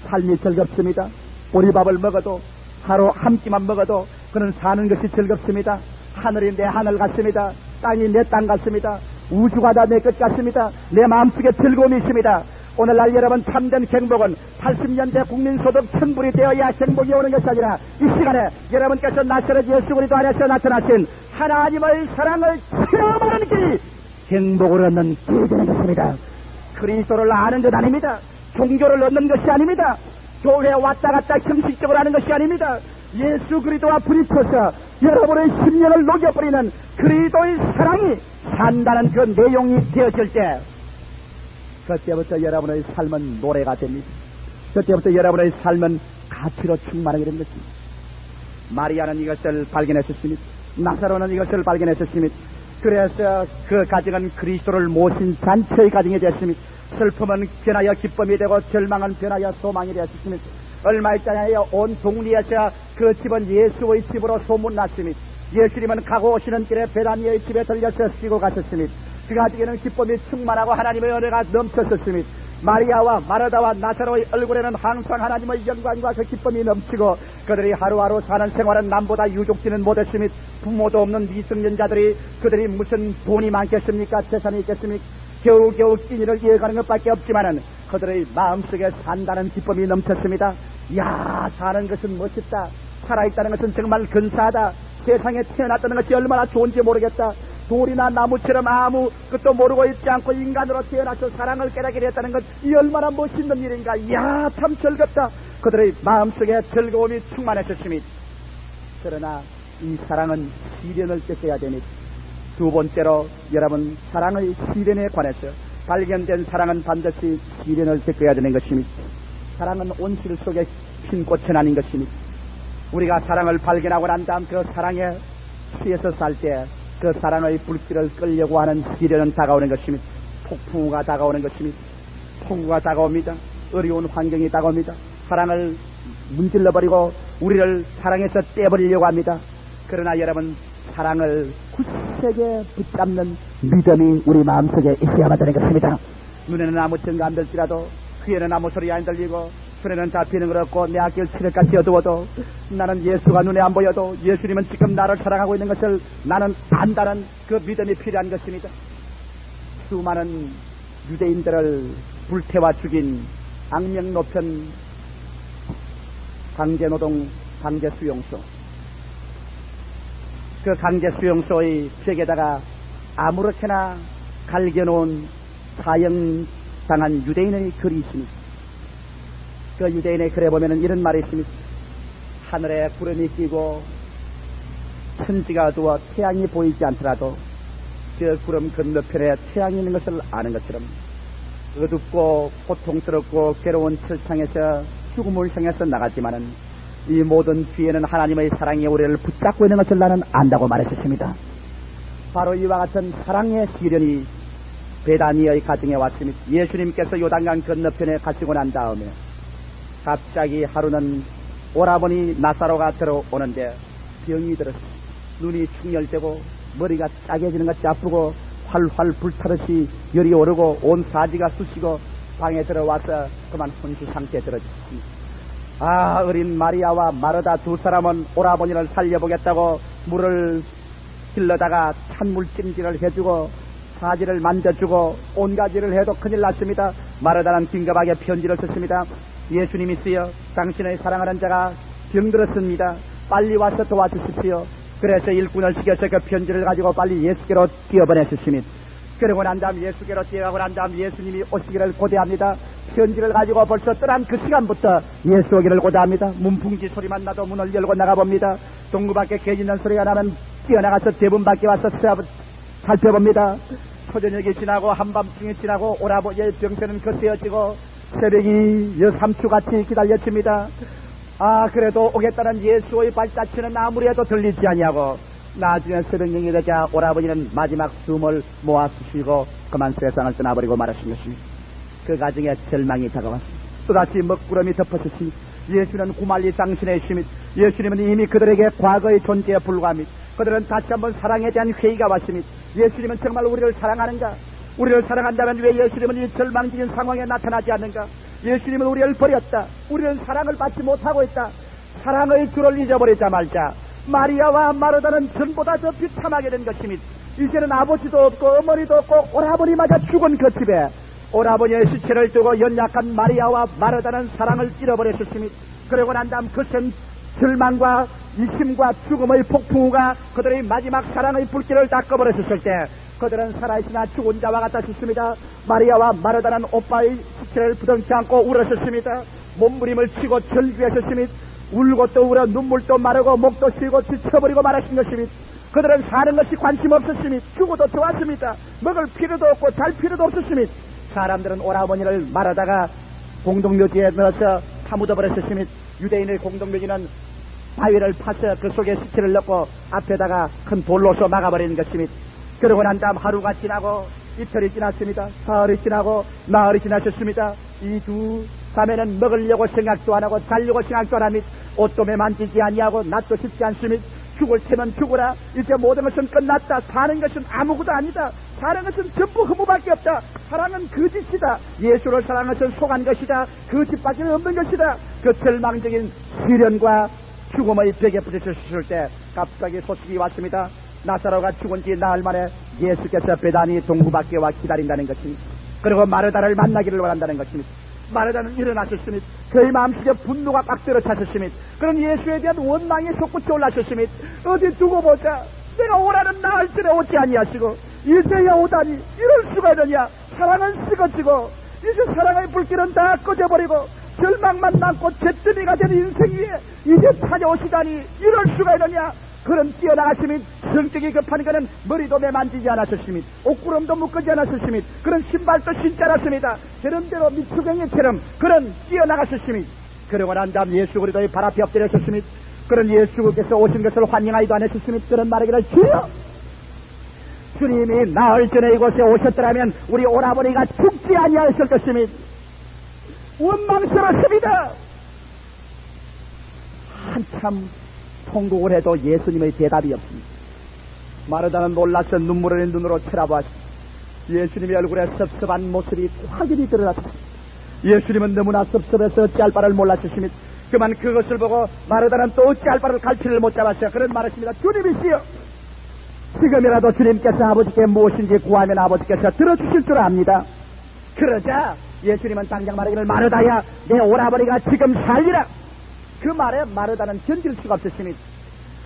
Speaker 1: 삶이 즐겁습니다. 보리밥을 먹어도 하루 한 끼만 먹어도 그는 사는 것이 즐겁습니다. 하늘이 내 하늘 같습니다. 땅이 내 땅 같습니다. 우주가 다 내 것 같습니다. 내 마음속에 즐거움이 있습니다. 오늘날 여러분 참된 행복은 80년대 국민소득 1000불이 되어야 행복이 오는 것이 아니라 이 시간에 여러분께서 나사렛 예수 그리스도 안에서 나타나신 하나님의 사랑을 체험하는 길이 행복을 얻는 길이 되는 것입니다. 그리스도를 아는 것 아닙니다. 종교를 얻는 것이 아닙니다. 교회에 왔다 갔다 형식적으로 하는 것이 아닙니다. 예수 그리스도와 부딪혀서 여러분의 심령을 녹여버리는 그리스도의 사랑이 산다는 그 내용이 되어질 때 그때부터 여러분의 삶은 노래가 됩니다. 그때부터 여러분의 삶은 가치로 충만하게 된 것입니다. 마리아는 이것을 발견했었습니다. 나사로는 이것을 발견했었습니다. 그래서 그 가정은 그리스도를 모신 잔치의 가정이 되었습니다. 슬픔은 변하여 기쁨이 되고 절망은 변하여 소망이 되었습니다. 얼마 있잖아요. 온 동리에서 그 집은 예수의 집으로 소문났습니다. 예수님은 가고 오시는 길에 베다니의 집에 들려서 쉬고 가셨으니 그 가족에는 기쁨이 충만하고 하나님의 은혜가 넘쳤었으니 마리아와 마르다와 나사로의 얼굴에는 항상 하나님의 영광과 그 기쁨이 넘치고 그들이 하루하루 사는 생활은 남보다 유족지는 못했으니 부모도 없는 미성년자들이 그들이 무슨 돈이 많겠습니까? 재산이 있겠습니까? 겨우겨우 끼니를 이어가는 것밖에 없지만은 그들의 마음속에 산다는 기쁨이 넘쳤습니다. 야, 사는 것은 멋있다. 살아있다는 것은 정말 근사하다. 세상에 태어났다는 것이 얼마나 좋은지 모르겠다. 돌이나 나무처럼 아무 것도 모르고 있지 않고 인간으로 태어나서 사랑을 깨닫게 됐다는 것, 이 얼마나 멋있는 일인가. 이야, 참 즐겁다. 그들의 마음속에 즐거움이 충만했었습니다. 그러나 이 사랑은 시련을 겪어야 됩니다. 두 번째로 여러분, 사랑의 시련에 관해서 발견된 사랑은 반드시 시련을 겪어야 되는 것입니다. 사랑은 온실 속에 핀 꽃은 아닌 것입니다. 우리가 사랑을 발견하고 난 다음 그 사랑에 취해서 살 때 그 사랑의 불길을 끌려고 하는 시련은 다가오는 것입니다. 폭풍우가 다가오는 것입니다. 폭우가 다가옵니다. 어려운 환경이 다가옵니다. 사랑을 문질러버리고 우리를 사랑에서 떼버리려고 합니다. 그러나 여러분, 사랑을 굳세게 붙잡는 믿음이 우리 마음속에 있어야만 되는 것입니다. 눈에는 아무 증거 안 들지라도, 귀에는 아무 소리 안 들리고, 손에는 잡히는 것 없고, 내 앞길 칠흑같이 어두워도 나는 예수가 눈에 안 보여도 예수님은 지금 나를 사랑하고 있는 것을 나는 안다는 그 믿음이 필요한 것입니다. 수많은 유대인들을 불태워 죽인 악명 높은 강제노동 강제수용소, 그 강제수용소의 벽에다가 아무렇게나 갈겨놓은 사형당한 유대인의 글이 있습니다. 그 유대인의 글에 보면은 이런 말이 있습니다. 하늘에 구름이 끼고 천지가 어두워 태양이 보이지 않더라도 그 구름 건너편에 태양이 있는 것을 아는 것처럼 어둡고 고통스럽고 괴로운 철창에서 죽음을 향해서 나갔지만은 이 모든 뒤에는 하나님의 사랑이 우리를 붙잡고 있는 것을 나는 안다고 말했습니다. 바로 이와 같은 사랑의 시련이 베다니의 가정에 왔습니다. 예수님께서 요단강 건너편에 가시고 난 다음에 갑자기 하루는 오라버니 나사로가 들어오는데 병이 들었습니다. 눈이 충혈되고 머리가 짜개지는 것이 아프고 활활 불타듯이 열이 오르고 온 사지가 쑤시고 방에 들어와서 그만 혼수 상태에 들어졌습니다. 아, 어린 마리아와 마르다 두 사람은 오라버니를 살려보겠다고 물을 길러다가 찬물 찜질을 해주고 사지를 만져주고 온가지를 해도 큰일 났습니다. 마르다는 긴급하게 편지를 썼습니다. 예수님이 쓰여 당신의 사랑하는 자가 병들었습니다. 빨리 와서 도와주십시오. 그래서 일꾼을 시켜서 그 편지를 가지고 빨리 예수께로 뛰어보내셨습니다. 그러고 난 다음 예수께로 뛰어가고 난 다음 예수님이 오시기를 고대합니다. 편지를 가지고 벌써 떠난 그 시간부터 예수 오기를 고대합니다. 문풍지 소리만 나도 문을 열고 나가봅니다. 동구 밖에 개 짖는 소리가 나면 뛰어나가서 대문 밖에 와서 살펴봅니다. 초저녁이 지나고 한밤중이 지나고 오라버니의 병세는 거세어지고 새벽이 여삼추같이 기다렸습니다. 아, 그래도 오겠다는 예수의 발자취는 아무리 해도 들리지 아니하고 나중에 새벽경이 되자 오라버니는 마지막 숨을 모아쓰시고 그만 세상을 떠나버리고 말하신 것입니다. 그 가정에 절망이 다가왔습니다. 또다시 먹구름이 덮어졌습니다. 예수는 구말리 당신의 있습니다. 예수님은 이미 그들에게 과거의 존재에 불과합니다. 그들은 다시 한번 사랑에 대한 회의가 왔습니다. 예수님은 정말 우리를 사랑하는가? 우리를 사랑한다면 왜 예수님은 이 절망적인 상황에 나타나지 않는가? 예수님은 우리를 버렸다. 우리는 사랑을 받지 못하고 있다. 사랑의 줄을 잊어버리자 말자. 마리아와 마르다는 전보다 더 비참하게 된 것입니다. 이제는 아버지도 없고 어머니도 없고 오라버니마저 죽은 그 집에 오라버니의 시체를 두고 연약한 마리아와 마르다는 사랑을 잃어버렸습니다. 그러고 난 다음 그센 절망과 이심과 죽음의 폭풍우가 그들의 마지막 사랑의 불길을 다 꺼버렸을 때 그들은 살아있으나 죽은 자와 같았습니다. 마리아와 마르다는 오빠의 시체를 부둥치 않고 울었습니다. 몸부림을 치고 절규했습니다. 울고 또 울어 눈물도 마르고 목도 쉬고 지쳐버리고 말하신 것입니다. 그들은 사는 것이 관심 없었습니다. 죽어도 좋았습니다. 먹을 필요도 없고 잘 필요도 없었습니다. 사람들은 오라버니를 말하다가 공동묘지에 넣어서 파묻어버렸습니다. 유대인의 공동묘지는 바위를 파서 그 속에 시체를 넣고 앞에다가 큰 돌로서 막아버리는 것입니다. 그러고 난 다음 하루가 지나고 이틀이 지났습니다. 사흘이 지나고 나흘이 지나셨습니다. 이 두 자매는 먹으려고 생각도 안 하고 자려고 생각도 안 합니다. 옷도 만지지 아니하고 낫도 쉽지 않습니다. 죽을 테면 죽어라. 이제 모든 것은 끝났다. 사는 것은 아무것도 아니다. 사는 것은 전부 허무밖에 없다. 사랑은 거짓이다. 예수를 사랑하는 것은 속한 것이다. 거짓밖에 없는 것이다. 그 절망적인 시련과 죽음의 벽에 부딪혔을 때 갑자기 소식이 왔습니다. 나사로가 죽은 지 나흘 만에 예수께서 베다니 동부밖에 와 기다린다는 것입니다. 그리고 마르다를 만나기를 원한다는 것입니다. 마르다는 일어나셨습니다. 그의 마음속에 분노가 막 들어찼었습니다. 그런 예수에 대한 원망이 솟구쳐 올라섰습니다. 어디 두고 보자. 내가 오라는 나흘 전에 오지 아니하시고 이제야 오다니 이럴 수가 있느냐. 사랑은 썩어지고 이제 사랑의 불길은 다 꺼져버리고 절망만 남고 잿더미가 된 인생 위에 이제 찾아오시다니 이럴 수가 있느냐. 그런 뛰어나가심이 성격이 급한 그는 머리도 매만지지 않았었습니다. 옷구름도 묶지 않았었습니다. 그런 신발도 신지 않았습니다. 저런 대로 미추갱이처럼 그런 뛰어나갔었습니다. 그러고 난 다음 예수 그리스도의 발 앞에 엎드렸었습니다. 그런 예수께서 오신 것을 환영하지도 않았었습니다. 그런 말하기를 주여, 주님이 나흘 전에 이곳에 오셨더라면 우리 오라버니가 죽지 아니하였을 것입니다. 원망스럽습니다. 한참 통곡을 해도 예수님의 대답이 없습니다. 마르다는 놀라서 눈물을 눈으로 쳐다보았습니다. 예수님의 얼굴에 섭섭한 모습이 확연히 드러났습니다. 예수님은 너무나 섭섭해서 어찌할 바를 몰랐습니다. 그만 그것을 보고 마르다는 또 어찌할 바를 갈피를 못 잡았어요. 그런 말했습니다. 주님이시여, 지금이라도 주님께서 아버지께 무엇인지 구하면 아버지께서 들어주실 줄 압니다. 그러자 예수님은 당장 말하기를 마르다야, 내 오라버니가 지금 살리라. 그 말에 마르다는 견딜 수가 없었습니다.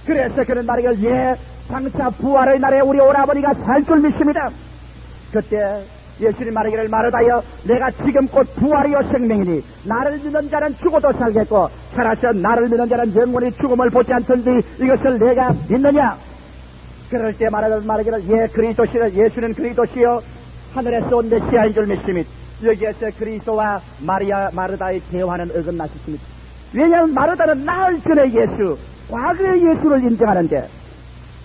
Speaker 1: 그래서 그는 말하기를 예, 장차 부활의 날에 우리 오라버니가 살 줄 믿습니다. 그때 예수님 말하기를 마르다여, 내가 지금 곧 부활이요 생명이니 나를 믿는 자는 죽어도 살겠고 살아서 나를 믿는 자는 영원히 죽음을 보지 않던지 이것을 내가 믿느냐. 그럴 때 말하기를 예, 그리스도시여, 예수는 그리스도시여 하늘에서 온 메시아인 줄 믿습니다. 여기에서 그리스도와 마르다의 대화는 어긋났습니다. 왜냐하면 마르다는 나흘 전에 예수, 과거의 예수를 인정하는데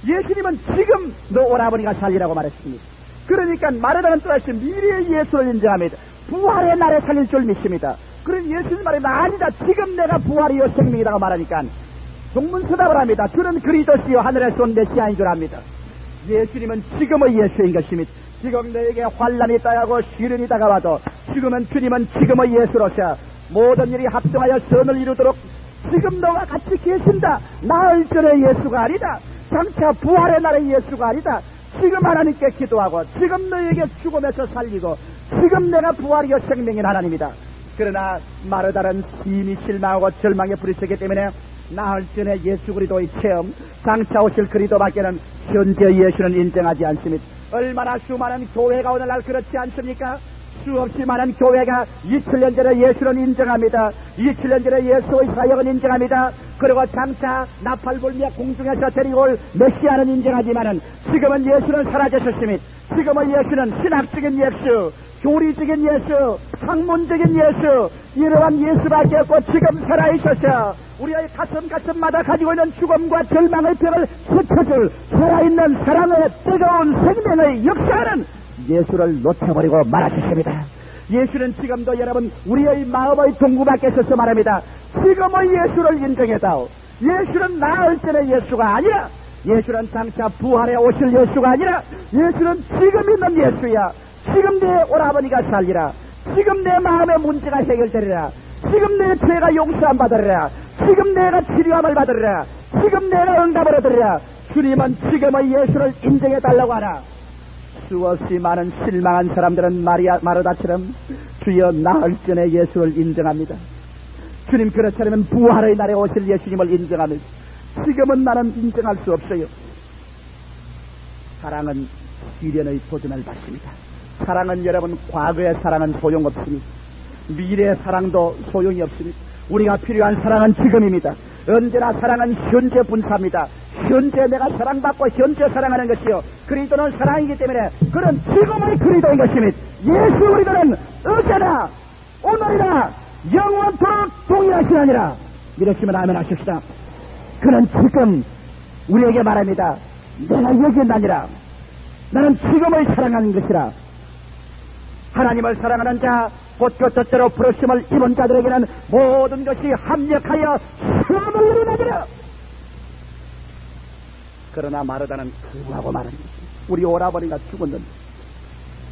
Speaker 1: 예수님은 지금 너 오라버니가 살리라고 말했습니다. 그러니까 마르다는 또다시 미래의 예수를 인정합니다. 부활의 날에 살릴 줄 믿습니다. 그런 예수님 말입니다. 아니다, 지금 내가 부활이요 생명이라고 말하니까 동문서답을 합니다. 주는 그리스도시요 하늘에서 온 메시아인 줄 압니다. 예수님은 지금의 예수인 것입니다. 지금 너에게 환난이 따가고 시련이 다가와도 지금은 주님은 지금의 예수로서 모든 일이 합성하여 선을 이루도록 지금 너와 같이 계신다. 나흘 전의 예수가 아니다. 장차 부활의 날의 예수가 아니다. 지금 하나님께 기도하고 지금 너에게 죽음에서 살리고 지금 내가 부활이요 생명인 하나님이다. 그러나 마르다는 심히 실망하고 절망에 부딪혔기 때문에 나흘 전에 예수 그리스도의 체험, 장차 오실 그리스도밖에는 현재 예수는 인정하지 않습니다. 얼마나 수많은 교회가 오늘날 그렇지 않습니까? 수없이 많은 교회가 2000년 전에 예수는 인정합니다. 2000년 전에 예수의 사역은 인정합니다. 그리고 장차 나팔불며 공중에서 데리고 올 메시아는 인정하지만은 지금은 예수는 사라졌습니다. 지금의 예수는 신학적인 예수, 교리적인 예수, 학문적인 예수, 이러한 예수밖에 없고 지금 살아있어서 우리의 가슴마다 가지고 있는 죽음과 절망의 벽을 스쳐줄 살아있는 사랑의 뜨거운 생명의 역사는 예수를 놓쳐버리고 말아주십니다. 예수는 지금도 여러분 우리의 마음의 동구밖에 서서 말합니다. 지금의 예수를 인정해다오. 예수는 나흘 전의 예수가 아니라, 예수는 장차 부활에 오실 예수가 아니라 예수는 지금 있는 예수야. 지금 내 오라버니가 살리라. 지금 내 마음의 문제가 해결되리라. 지금 내 죄가 용서함 받으리라. 지금 내가 치료함을 받으리라. 지금 내가 응답을 얻으리라. 주님은 지금의 예수를 인정해달라고 하나. 수없이 많은 실망한 사람들은 마르다처럼 주여 나흘 전에 예수를 인정합니다. 주님 그렇지 않으면 부활의 날에 오실 예수님을 인정합니다. 지금은 나는 인정할 수 없어요. 사랑은 시련의 도전을 받습니다. 사랑은 여러분 과거의 사랑은 소용없습니다. 미래의 사랑도 소용이 없습니다. 우리가 필요한 사랑은 지금입니다. 언제나 사랑은 현재 분사입니다. 현재 내가 사랑받고 현재 사랑하는 것이요, 그리스도는 사랑이기 때문에 그런 지금의 그리스도인 것입니다. 예수 그리스도는 어제나 오늘이나 영원토록 동일하시느니라. 믿으시면 아멘 하십시다. 그는 지금 우리에게 말합니다. 내가 여기 있나니라. 나는 지금을 사랑하는 것이라. 하나님을 사랑하는 자, 곧 그 뜻대로 부르심을 입은 자들에게는 모든 것이 합력하여 선을 이루느니라. 그러나 마르다는 그하고 말합니다. 우리 오라버니가 죽었는데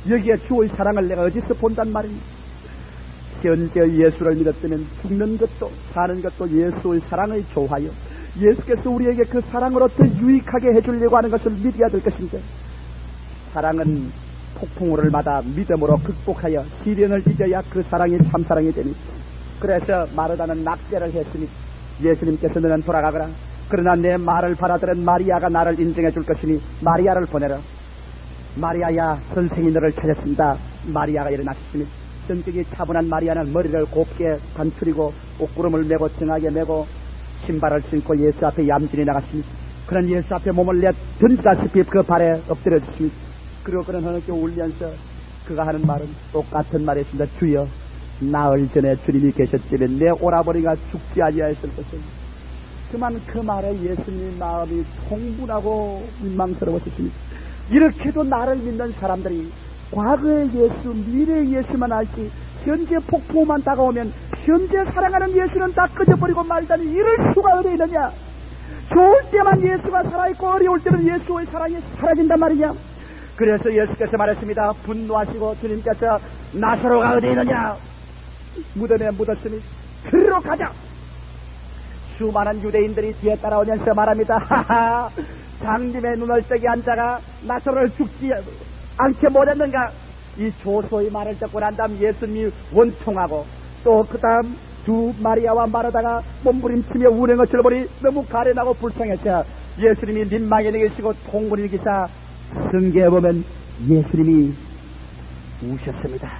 Speaker 1: 여기에 주의 사랑을 내가 어디서 본단 말입니다. 현재 예수를 믿었다면 죽는 것도 사는 것도 예수의 사랑의 조화요, 예수께서 우리에게 그 사랑으로 더 유익하게 해주려고 하는 것을 믿어야 될 것인데, 사랑은 폭풍우를 받아 믿음으로 극복하여 시련을 이겨야 그 사랑이 참사랑이 됩니다. 그래서 마르다는 낙제를 했으니 예수님께서 너는 돌아가거라, 그러나 내 말을 받아들은 마리아가 나를 인정해 줄 것이니 마리아를 보내라. 마리아야, 선생이 너를 찾았습니다. 마리아가 일어났습니다. 성격이 차분한 마리아는 머리를 곱게 감추리고 옷구름을 메고 정하게 메고 신발을 신고 예수 앞에 얌전히 나갔습니다. 그는 예수 앞에 몸을 던지다시피 그 발에 엎드려졌습니다. 그리고 그는 흐느껴 울면서 그가 하는 말은 똑같은 말이었습니다. 주여, 나흘 전에 주님이 계셨지만 내 오라버니가 죽지 아니하였을 것을. 그만 그 말에 예수님 마음이 통분하고 민망스러웠습니다. 이렇게도 나를 믿는 사람들이 과거의 예수, 미래의 예수만 알지 현재 폭풍만 다가오면 현재 사랑하는 예수는 다 꺼져버리고 말다니 이럴 수가 어디 있느냐. 좋을 때만 예수가 살아있고 어려울 때는 예수의 사랑이 사라진단 말이냐. 그래서 예수께서 말했습니다. 분노하시고 주님께서 나사로가 어디 있느냐. 무덤에 묻었으니 그리로 가자. 수많은 유대인들이 뒤에 따라오면서 말합니다. 하하, 장님의 눈을 뜨게 앉아가 나사로를 죽지 않게 못했는가. 이 조소의 말을 듣고 난 다음 예수님이 원통하고 또 그 다음 두 마리아와 마르다가 몸부림치며 우는 것을 보니 너무 가련하고 불쌍해서 예수님이 민망히 여기시고 통분히 여기사 성경에 보면 예수님이 우셨습니다.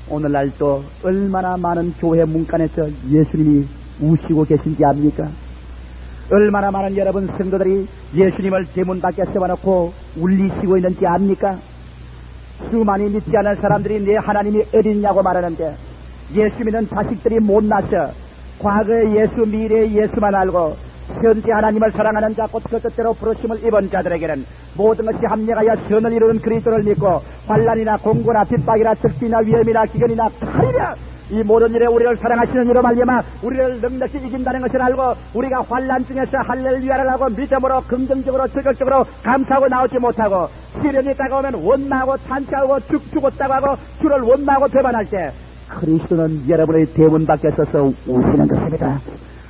Speaker 1: 오늘날 또 얼마나 많은 교회 문간에서 예수님이 우시고 계신지 압니까? 얼마나 많은 여러분 성도들이 예수님을 대문 밖에 세워놓고 울리시고 있는지 압니까? 수많이 믿지 않은 사람들이 내 하나님이 어딨냐고 말하는데, 예수 믿는 자식들이 못나서 과거의 예수, 미래의 예수만 알고 현재 하나님을 사랑하는 자, 곧 그 뜻대로 부르심을 입은 자들에게는 모든 것이 합력하여 선을 이루는 그리스도를 믿고 환난이나 공고나 핍박이나 적기나 위험이나 기근이나 칼이나 이 모든 일에 우리를 사랑하시는 이로 말미암아 우리를 넉넉히 이긴다는 것을 알고 우리가 환난 중에서 할렐루야를 하고 믿음으로 긍정적으로 적극적으로 감사하고 나오지 못하고 시련이 다가오면 원망하고 탄식하고 죽었다고 하고 주를 원망하고 배반할 때 그리스도는 여러분의 대문 밖에 서서 우시는 것입니다.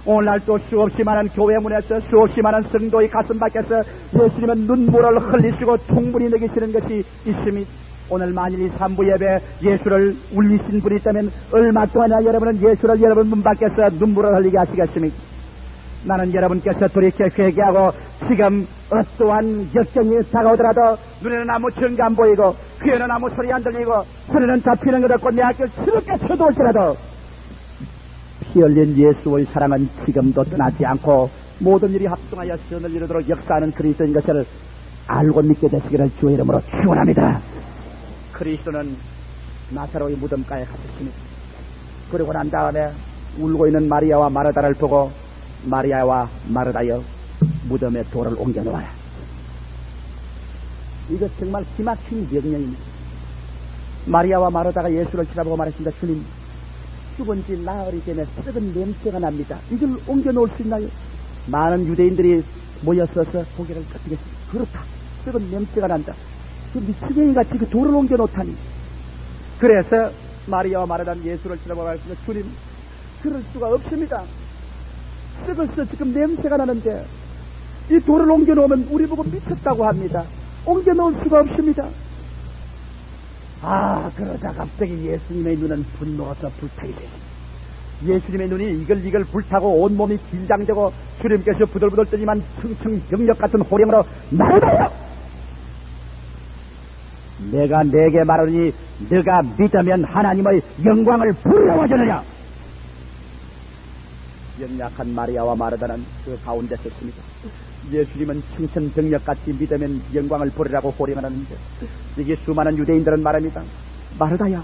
Speaker 1: 오늘날 또 수없이 많은 교회 문에서 수없이 많은 성도의 가슴 밖에서 예수님은 눈물을 흘리시고 통분히 느끼시는 것이 있습니다. 오늘 만일 이 3부 예배 예수를 울리신 분이 있다면 얼마 동안이나 여러분은 예수를 여러분 문 밖에서 눈물을 흘리게 하시겠습니까? 나는 여러분께서 돌이켜 회개하고 지금 어떠한 역경이 다가오더라도 눈에는 아무 증거 안 보이고 귀에는 아무 소리 안 들리고 손에는 잡히는 것 없고 내 앞을 치르게 쳐도올지라도 피 흘린 예수의 사랑은 지금도 떠나지 않고 모든 일이 합동하여 선을 이루도록 역사하는 그리스도인 것을 알고 믿게 되시기를 주의 이름으로 축원합니다. 그리스도는 나사로의 무덤가에 가셨습니다. 그리고 난 다음에 울고 있는 마리아와 마르다를 보고 마리아와 마르다여 무덤에 돌을 옮겨 놓아라. 이거 정말 기막힌 명령입니다. 마리아와 마르다가 예수를 쳐다보고 말했습니다. 주님, 죽은 지 나흘이 되면 썩은 냄새가 납니다. 이걸 옮겨 놓을 수 있나요? 많은 유대인들이 모여서서 고개를 끄덕였습니다. 그렇다, 썩은 냄새가 난다. 그 미치겠이 같이 그 돌을 옮겨 놓다니. 그래서 마리아와 마르다는 예수를 쳐다보고 말했습니다. 주님, 그럴 수가 없습니다. 썩어서 지금 냄새가 나는데 이 돌을 옮겨 놓으면 우리 보고 미쳤다고 합니다. 옮겨 놓을 수가 없습니다. 그러자 갑자기 예수님의 눈은 분노해서 불타게 됩니다. 예수님의 눈이 이걸 불타고 온몸이 긴장되고 주님께서 부들부들 뜨지만 층층 병력 같은 호령으로 말하여 내가 내게 말하니 네가 믿으면 하나님의 영광을 부러워주느냐. 연약한 마리아와 마르다는 그 가운데 섰습니다. 예수님은 층층병력같이 믿으면 영광을 부르라고 호령을 하는데 이게 수많은 유대인들은 말합니다. 마르다야,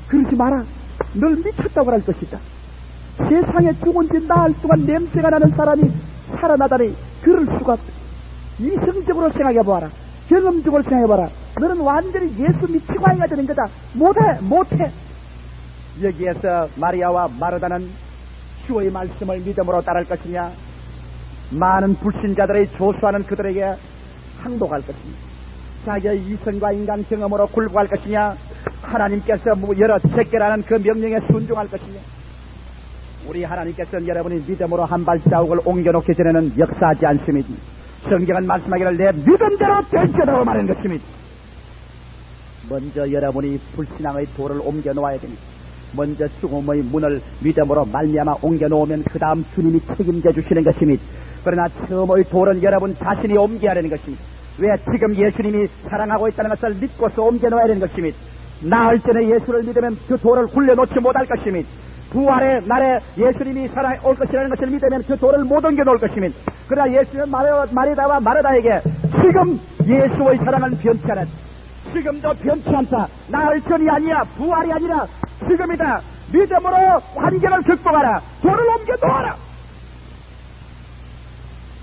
Speaker 1: 그러지 마라. 널 미쳤다고 할 것이다. 세상에 죽은 지 나흘 동안 냄새가 나는 사람이 살아나다니 그럴 수가 없다. 이성적으로 생각해보아라. 경험적으로 생각해봐라. 너는 완전히 예수 미치광이가 되는 거다. 못해. 여기에서 마리아와 마르다는 주의 말씀을 믿음으로 따를 것이냐, 많은 불신자들의 조수하는 그들에게 항복할 것입니다. 자기의 이성과 인간 경험으로 굴복할 것이냐, 하나님께서 여러 제껴라는 그 명령에 순종할 것이냐. 우리 하나님께서는 여러분이 믿음으로 한 발자국을 옮겨놓기 전에는 역사하지 않습니다. 성경은 말씀하기를 내 믿음대로 될지라고 말하는 것입니다. 먼저 여러분이 불신앙의 돌을 옮겨놓아야 됩니다. 먼저 죽음의 문을 믿음으로 말미암아 옮겨놓으면 그 다음 주님이 책임져 주시는 것입니다. 그러나 처음의 돌은 여러분 자신이 옮겨야 되는 것입니다. 왜? 지금 예수님이 사랑하고 있다는 것을 믿고서 옮겨놓아야 되는 것입니다. 나흘 전에 예수를 믿으면 그 돌을 굴려놓지 못할 것입니다. 부활의 날에 예수님이 살아올 것이라는 것을 믿으면 그 돌을 못 옮겨놓을 것입니다. 그러나 예수는 마리다와 마르다에게 지금 예수의 사랑은 변치 않았다. 지금도 변치 않다. 나흘 전이 아니야. 부활이 아니라 지금이다. 믿음으로 환경을 극복하라. 돌을 옮겨놓아라.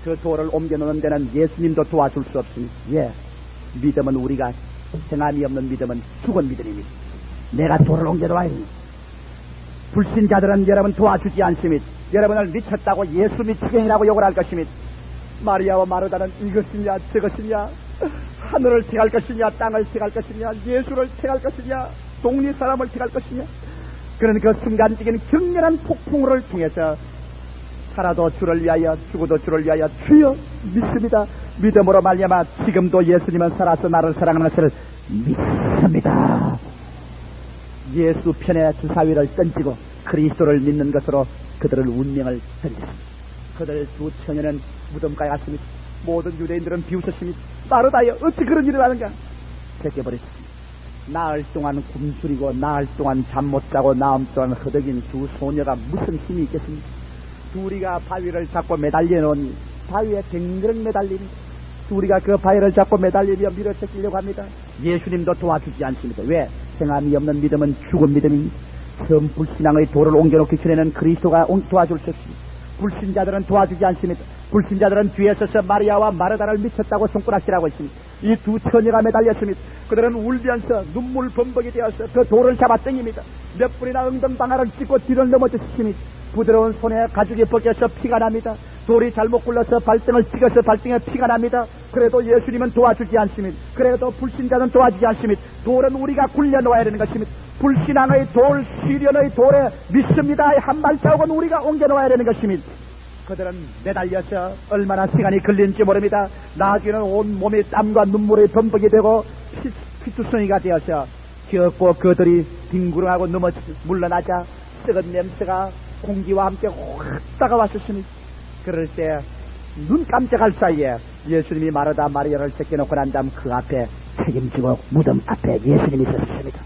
Speaker 1: 그 돌을 옮겨놓는 데는 예수님도 도와줄 수 없습니다. 예, 믿음은 우리가 행함이 없는 믿음은 죽은 믿음입니다. 내가 돌을 옮겨놓아야 합니다. 불신자들은 여러분 도와주지 않습니다. 여러분을 미쳤다고 예수 미치경이라고 욕을 할 것입니다. 마리아와 마르다는 이것이냐 저것이냐, 하늘을 택할 것이냐 땅을 택할 것이냐, 예수를 택할 것이냐 독립 사람을 택할 것이냐. 그런 그 순간적인 격렬한 폭풍우를 통해서 살아도 주를 위하여 죽어도 주를 위하여 주여 믿습니다. 믿음으로 말미암아 지금도 예수님은 살아서 나를 사랑하는 것을 믿습니다. 예수 편에 주사위를 던지고 그리스도를 믿는 것으로 그들의 운명을 던졌습니다. 그들 두 처녀는 무덤가에 갔습니다. 모든 유대인들은 비웃었습니다. 마르다여 어찌 그런 일을 하는가. 제껴버렸습니다. 나흘 동안 굶주리고 나흘 동안 잠 못 자고 나흘 동안 허덕인 두 소녀가 무슨 힘이 있겠습니까? 둘이가 바위를 잡고 매달려 놓은 바위에 댕그렁 매달립니다. 둘이가 그 바위를 잡고 매달리며 밀어제끼려고 합니다. 예수님도 도와주지 않습니다. 왜? 행함이 없는 믿음은 죽은 믿음입니다. 처음 불신앙의 돌을 옮겨놓기 전에는 그리스도가 도와줄 수 없습니다. 불신자들은 도와주지 않습니다. 불신자들은 뒤에 서서 마리아와 마르다를 미쳤다고 손가락질하고 있습니다. 이 두 처녀가 매달렸습니다. 그들은 울면서 눈물 범벅이 되어서 그 돌을 잡아 당깁니다. 몇 분이나 엉덩방아를 찢고 뒤를 넘어졌습니다. 부드러운 손에 가죽이 벗겨서 피가 납니다. 돌이 잘못 굴러서 발등을 찍어서 발등에 피가 납니다. 그래도 예수님은 도와주지 않습니다. 그래도 불신자는 도와주지 않습니다. 돌은 우리가 굴려놓아야 되는 것입니다. 불신앙의 돌, 시련의 돌에 믿습니다. 한 발자국은 우리가 옮겨놓아야 되는 것입니다. 그들은 매달려서 얼마나 시간이 걸리는지 모릅니다. 나중에는 온 몸이 땀과 눈물의 범벅이 되고 피투성이가 되어서 겪고 그들이 뒹구름하고 물러나자 썩은 냄새가 공기와 함께 확 다가왔었습니다. 그럴 때 눈 깜짝할 사이에 예수님이 마르다 마리아를 제껴놓고 난 다음 그 앞에 책임지고 무덤 앞에 예수님이 있었습니다.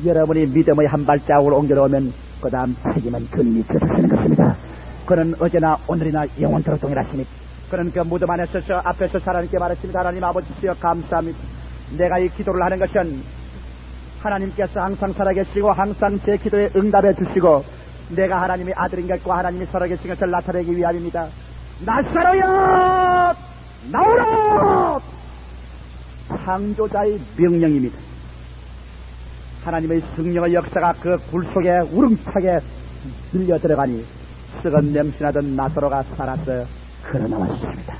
Speaker 1: 여러분이 믿음의 한 발자국을 옮겨놓으면 그 다음 책임은 그님이 져주시는 것입니다. 그는 어제나 오늘이나 영원토록 동일하십니다. 그는 그 무덤 안에 서서 앞에서 하나님께 말했습니다. 하나님 아버지여 감사합니다. 내가 이 기도를 하는 것은 하나님께서 항상 살아계시고 항상 제 기도에 응답해 주시고 내가 하나님의 아들인 것과 하나님이 살아계신 것을 나타내기 위함입니다. 나사로야 나오라! 창조자의 명령입니다. 하나님의 성령의 역사가 그 굴 속에 우렁차게 밀려 들어가니 썩은 냄새나던 나사로가 살아서 걸어나왔습니다.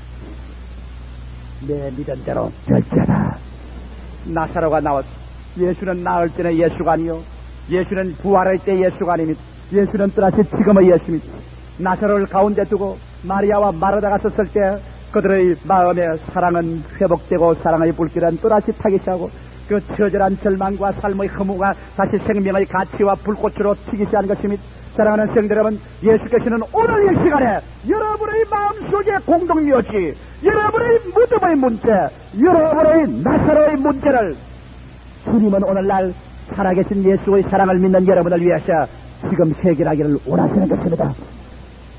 Speaker 1: 내 믿음대로 될지어다. 나사로가 나왔습니다. 예수는 나을 때는 예수가 아니요, 예수는 부활할 때 예수가 아닙니다. 예수는 또다시 지금의 예수입니다. 나사로를 가운데 두고 마리아와 마르다가 섰을 때 그들의 마음에 사랑은 회복되고 사랑의 불길은 또다시 타기 시작하고 그 처절한 절망과 삶의 허무가 다시 생명의 가치와 불꽃으로 튀기 시작한 것입니다. 사랑하는 성도 여러분, 예수께서는 오늘 이 시간에 여러분의 마음속에 공동이었지, 여러분의 무덤의 문제, 여러분의 나사로의 문제를 주님은 오늘날 살아계신 예수의 사랑을 믿는 여러분을 위해서 지금 해결하기를 원하시는 것입니다.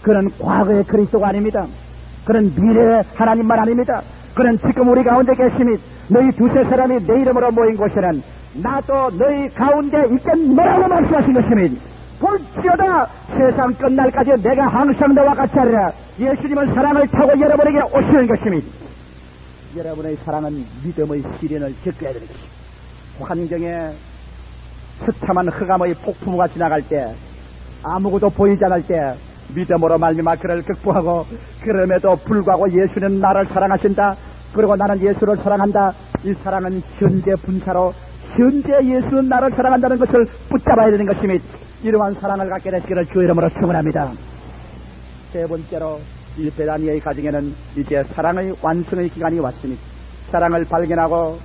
Speaker 1: 그는 과거의 그리스도가 아닙니다. 그는 미래의 하나님만 아닙니다. 그는 지금 우리 가운데 계십니다. 너희 두세 사람이 내 이름으로 모인 곳에는 나도 너희 가운데 있겠노라고 말씀하신 것입니다. 볼지어다 세상 끝날까지 내가 항상 너와 같이 하리라. 예수님은 사랑을 타고 여러분에게 오시는 것입니다. 여러분의 사랑은 믿음의 시련을 겪어야 되는 것입니다. 환경에 처참한 흑암의 폭풍우가 지나갈 때, 아무것도 보이지 않을 때 믿음으로 말미암아 그를 극복하고 그럼에도 불구하고 예수는 나를 사랑하신다. 그리고 나는 예수를 사랑한다. 이 사랑은 현재 분사로 현재 예수는 나를 사랑한다는 것을 붙잡아야 되는 것이며 이러한 사랑을 갖게 되시기를 주의 이름으로 축원합니다. 세 번째로 이 베다니의 가정에는 이제 사랑의 완성의 기간이 왔습니다. 사랑을 발견하고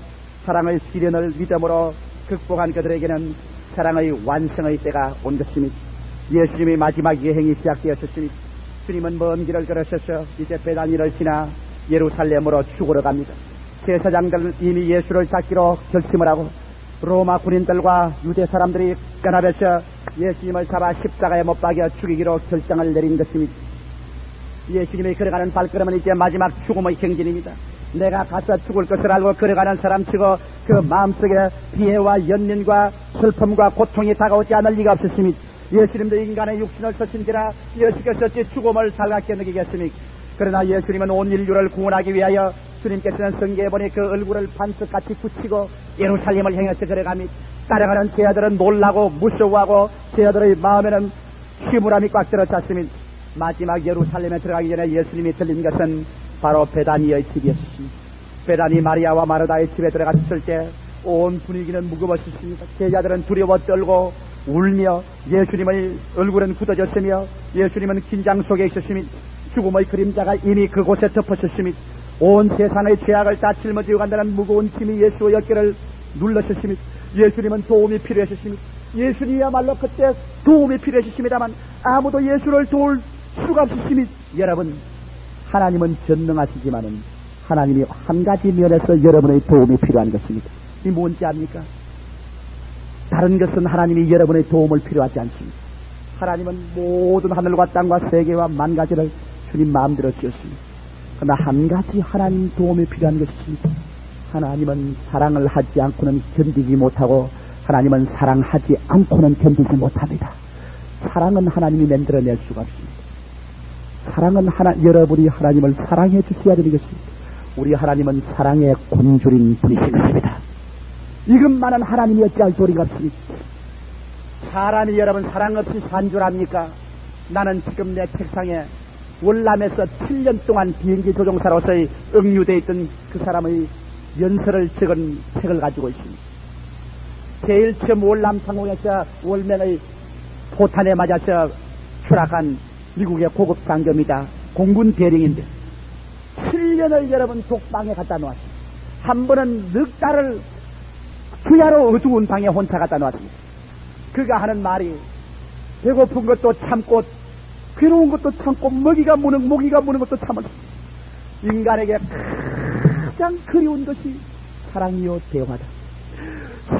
Speaker 1: 사랑의 시련을 믿음으로 극복한 그들에게는 사랑의 완성의 때가 온 것입니다. 예수님이 마지막 여행이 시작되었습니다. 주님은 먼 길을 걸으셔서 이제 베다니를 지나 예루살렘으로 죽으러 갑니다. 제사장들은 이미 예수를 잡기로 결심을 하고 로마 군인들과 유대 사람들이 연합해서 예수님을 잡아 십자가에 못 박여 죽이기로 결정을 내린 것입니다. 예수님이 걸어가는 발걸음은 이제 마지막 죽음의 경진입니다. 내가 가서 죽을 것을 알고 걸어가는 사람치고 그 마음속에 비애와 연민과 슬픔과 고통이 다가오지 않을 리가 없었습니다. 예수님도 인간의 육신을 쓰신지라 예수께서 죽음을 살갑게 느끼겠습니까? 그러나 예수님은 온 인류를 구원하기 위하여 주님께서는 성경에 보니 그 얼굴을 반석같이 굳히고 예루살렘을 향해서 걸어갑니다. 따라가는 제자들은 놀라고 무서워하고 제자들의 마음에는 희물함이 꽉 들어찼습니다. 마지막 예루살렘에 들어가기 전에 예수님이 들린 것은 바로 베다니의 집이었습니다. 베다니 마리아와 마르다의 집에 들어갔을 때 온 분위기는 무거웠습니다. 제자들은 두려워 떨고 울며 예수님의 얼굴은 굳어졌으며 예수님은 긴장 속에 있었습니다. 죽음의 그림자가 이미 그곳에 덮어졌습니다. 온 세상의 죄악을 다 짊어지고 간다는 무거운 짐이 예수의 어깨를 눌렀습니다. 예수님은 도움이 필요했습니다. 예수님이야말로 그때 도움이 필요했습니다만 아무도 예수를 도울 수가 없었습니다. 여러분, 하나님은 전능하시지만은 하나님이 한 가지 면에서 여러분의 도움이 필요한 것입니다. 이 뭔지 압니까? 다른 것은 하나님이 여러분의 도움을 필요하지 않습니다. 하나님은 모든 하늘과 땅과 세계와 만가지를 주님 마음대로 지었습니다. 그러나 한 가지 하나님 도움이 필요한 것이 있습니다. 하나님은 사랑을 하지 않고는 견디지 못하고 하나님은 사랑하지 않고는 견디지 못합니다. 사랑은 하나님이 만들어낼 수가 없습니다. 사랑은 여러분이 하나님을 사랑해 주셔야 되는 것입니다. 우리 하나님은 사랑의 곤줄인 분이신 것입니다. 이것만은 하나님이 어찌할 도리가 없습니다. 사람이 여러분 사랑 없이 산 줄 압니까? 나는 지금 내 책상에 월남에서 7년 동안 비행기 조종사로서의 응유되어 있던 그 사람의 연설을 적은 책을 가지고 있습니다. 제일 처음 월남 상공에서 월맹의 포탄에 맞아서 추락한 미국의 고급 장교입니다. 공군 대령인데 7년을 여러분 독방에 갖다 놓았습니다. 한 번은 넉 달을 주야로 어두운 방에 혼자 갖다 놓았습니다. 그가 하는 말이 배고픈 것도 참고 괴로운 것도 참고 모기가 무는 것도 참았습니다. 인간에게 가장 그리운 것이 사랑이요 대화다.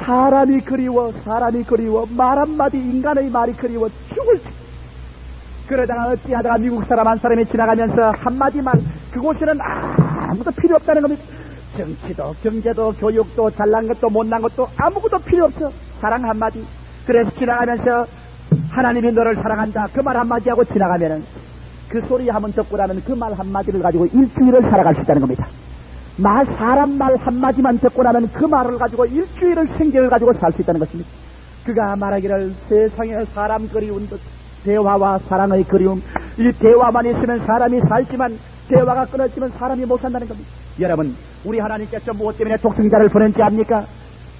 Speaker 1: 사람이 그리워 말 한마디 인간의 말이 그리워 죽을 때 그러다가 어찌하다가 미국 사람 한 사람이 지나가면서 한마디 말 그곳에는 아무도 필요 없다는 겁니다. 정치도 경제도 교육도 잘난 것도 못난 것도 아무것도 필요 없어. 사랑 한마디. 그래서 지나가면서 하나님이 너를 사랑한다 그 말 한마디 하고 지나가면은 그 소리 한번 듣고 나면 그 말 한마디를 가지고 일주일을 살아갈 수 있다는 겁니다. 사람 말 한마디만 듣고 나면 그 말을 가지고 일주일을 생계를 가지고 살 수 있다는 것입니다. 그가 말하기를 세상에 사람 그리운 것 대화와 사랑의 그리움 이 대화만 있으면 사람이 살지만 대화가 끊어지면 사람이 못 산다는 겁니다. 여러분 우리 하나님께서 무엇 때문에 독생자를 보낸지 압니까?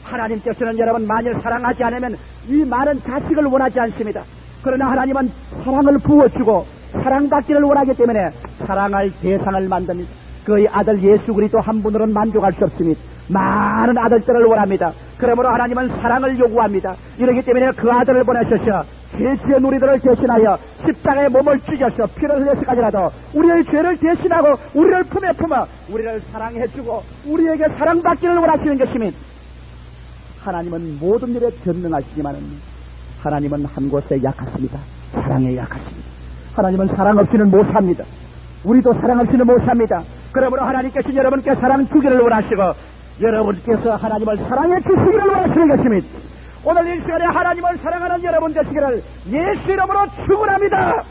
Speaker 1: 하나님께서는 여러분 만일 사랑하지 않으면 이 많은 자식을 원하지 않습니다. 그러나 하나님은 사랑을 부어주고 사랑받기를 원하기 때문에 사랑할 대상을 만듭니다. 그의 아들 예수 그리스도 한 분으로는 만족할 수 없습니다. 많은 아들들을 원합니다. 그러므로 하나님은 사랑을 요구합니다. 이러기 때문에 그 아들을 보내셔서 죄지은 우리들을 대신하여 십자가에 몸을 죽여서 피를 흘려서까지라도 우리의 죄를 대신하고 우리를 품에 품어 우리를 사랑해주고 우리에게 사랑받기를 원하시는 것입니다. 하나님은 모든 일에 전능하시지만 하나님은 한 곳에 약하십니다. 사랑에 약하십니다. 하나님은 사랑 없이는 못 삽니다. 우리도 사랑 없이는 못 삽니다. 그러므로 하나님께서 여러분께 사랑 주기를 원하시고 여러분께서 하나님을 사랑해 주시기를 원하시는 것입니다. 오늘 이 시간에 하나님을 사랑하는 여러분 되시기를 예수 이름으로 축원합니다.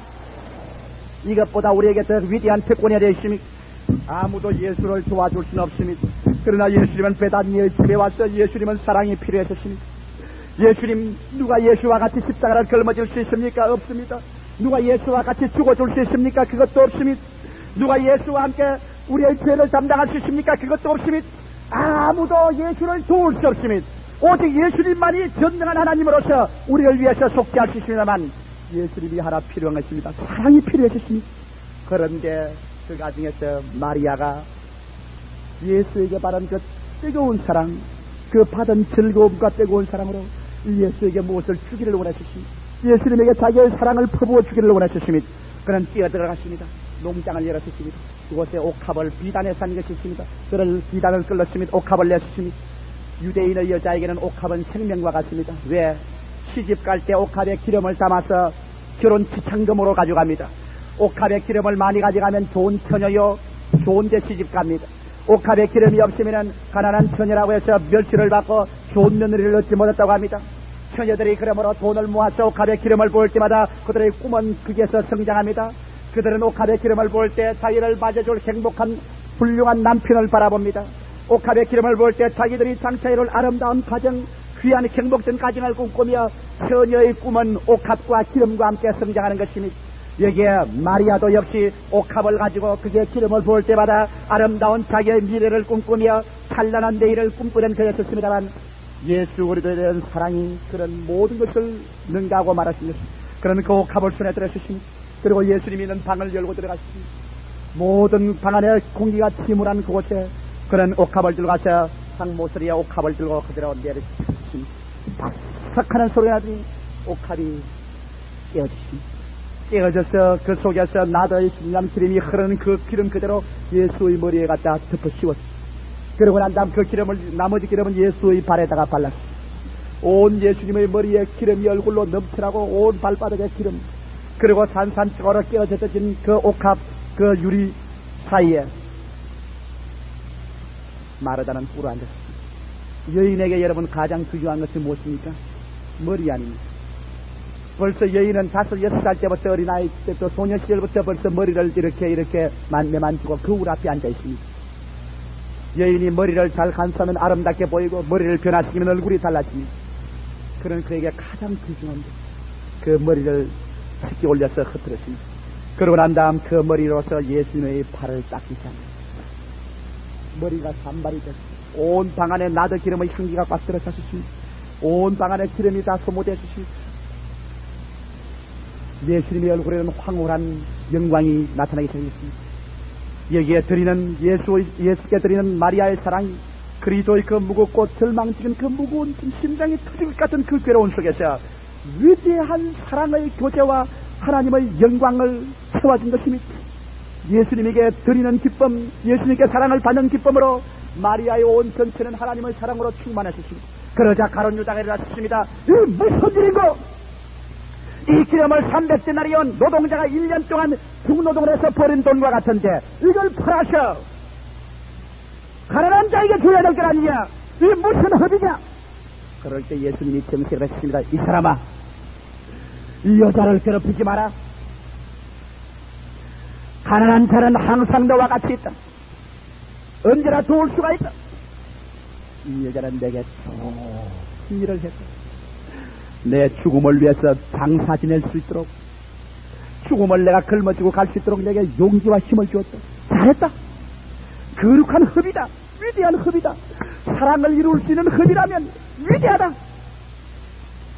Speaker 1: 이것보다 우리에게 더 위대한 특권이 되어 있습니다. 아무도 예수를 도와줄 수는 없습니다. 그러나 예수님은 베다니의 집에 와서 예수님은 사랑이 필요했습니다. 예수님 누가 예수와 같이 십자가를 걸머질 수 있습니까? 없습니다. 누가 예수와 같이 죽어줄 수 있습니까? 그것도 없습니다. 누가 예수와 함께 우리의 죄를 담당할 수 있습니까? 그것도 없습니다. 아무도 예수를 도울 수 없습니다. 오직 예수님만이 전능한 하나님으로서 우리를 위해서 속죄할 수 있습니다만 예수님이 하나 필요한 것입니다. 사랑이 필요했습니다. 그런데 그 가정에서 마리아가 예수에게 받은 그 뜨거운 사랑, 그 받은 즐거움과 뜨거운 사랑으로 예수에게 무엇을 주기를 원하셨습니다. 예수님에게 자기의 사랑을 퍼부어 주기를 원하셨습니다. 그는 뛰어들어갔습니다. 농장을 열었습니다. 그곳에 옥합을 비단에 산 것이 있습니다. 그를 비단을 끌었습니다. 옥합을 내셨습니다. 유대인의 여자에게는 옥합은 생명과 같습니다. 왜? 시집 갈 때 옥합에 기름을 담아서 결혼 지창금으로 가져갑니다. 옥합에 기름을 많이 가져가면 좋은 처녀요, 좋은 데 시집 갑니다. 옥합에 기름이 없으면 가난한 처녀라고 해서 멸치를 받고 좋은 며느리를 얻지 못했다고 합니다. 처녀들이 그러므로 돈을 모아서 옥합에 기름을 부을 때마다 그들의 꿈은 거기에서 성장합니다. 그들은 옥합에 기름을 부을 때 자기를 맞아줄 행복한 훌륭한 남편을 바라봅니다. 옥합에 기름을 부을 때 자기들이 장차이를 아름다운 가정, 귀한 행복된 가정을 꿈꾸며 처녀의 꿈은 옥합과 기름과 함께 성장하는 것입니다. 여기에 마리아도 역시 옥합을 가지고 그게 기름을 부을 때마다 아름다운 자기의 미래를 꿈꾸며 찬란한 내일을 꿈꾸는 그였었습니다만 예수 그리스도에 대한 사랑이 그런 모든 것을 능가하고 말하십니다. 그런 그 옥합을 손에 들어주십니다. 그리고 예수님이 있는 방을 열고 들어가십니다. 모든 방 안에 공기가 침울한 그곳에 그런 옥합을 들고 가서 상모서리에 옥합을 들고 그대로 내려주십니다. 바삭하는 소리가 나더니 옥합이 깨어지십니다. 깨어져서 그 속에서 나더의 신랑 기름이 흐르는 그 기름 그대로 예수의 머리에 갖다 덮어 씌웠습니다. 그러고 난 다음 그 기름을, 나머지 기름은 예수의 발에다가 발랐습니다. 온 예수님의 머리에 기름이 얼굴로 넘쳐나고 온 발바닥에 기름, 그리고 산산적으로 깨어져진 그 옥합, 그 유리 사이에 마르다는 꿀을 앉았습니다. 여인에게 여러분 가장 중요한 것이 무엇입니까? 머리 아닙니까? 벌써 여인은 5, 6살 때부터 어린아이 때부터 소년 시절부터 벌써 머리를 이렇게 만지고 거울 앞에 앉아 있습니다. 여인이 머리를 잘 간수하면 아름답게 보이고 머리를 변화시키면 얼굴이 달라집니다. 그런 그에게 가장 중요한 그 머리를 쉽게 올려서 흩어졌습니다. 그러고 난 다음 그 머리로서 예수님의 발을 닦이잖아요. 머리가 산발이 됐습니다. 온 방 안에 나도 기름의 향기가 꽉 들어차셨습니다. 온 방 안에 기름이 다 소모되었습니다. 예수님의 얼굴에는 황홀한 영광이 나타나기 시작했습니다. 여기에 드리는 예수께 드리는 마리아의 사랑이 그리스도의 그 무겁고 절망적인 그 무거운 심장이 터질 것 같은 그 괴로운 속에서 위대한 사랑의 교제와 하나님의 영광을 채워준 것입니다. 예수님에게 드리는 기쁨, 예수님께 사랑을 받는 기쁨으로 마리아의 온 전체는 하나님의 사랑으로 충만하셨습니다. 그러자 가룟 유다가 일어났습니다. 이 무슨 일이고? 이 기름을 300데나리온 노동자가 1년 동안 중노동을 해서 버린 돈과 같은데 이걸 팔아서 가난한 자에게 줘야 될 것 아니냐? 이 무슨 허비냐? 그럴 때 예수님이 정색을 했습니다. 이 사람아, 이 여자를 괴롭히지 마라. 가난한 자는 항상 너와 같이 있다. 언제나 도울 수가 있다. 이 여자는 내게 좋은 일을 했다. 내 죽음을 위해서 장사 지낼 수 있도록, 죽음을 내가 걸머쥐고 갈 수 있도록 내게 용기와 힘을 주었다. 잘했다. 거룩한 흡이다. 위대한 흡이다. 사랑을 이룰 수 있는 흡이라면 위대하다.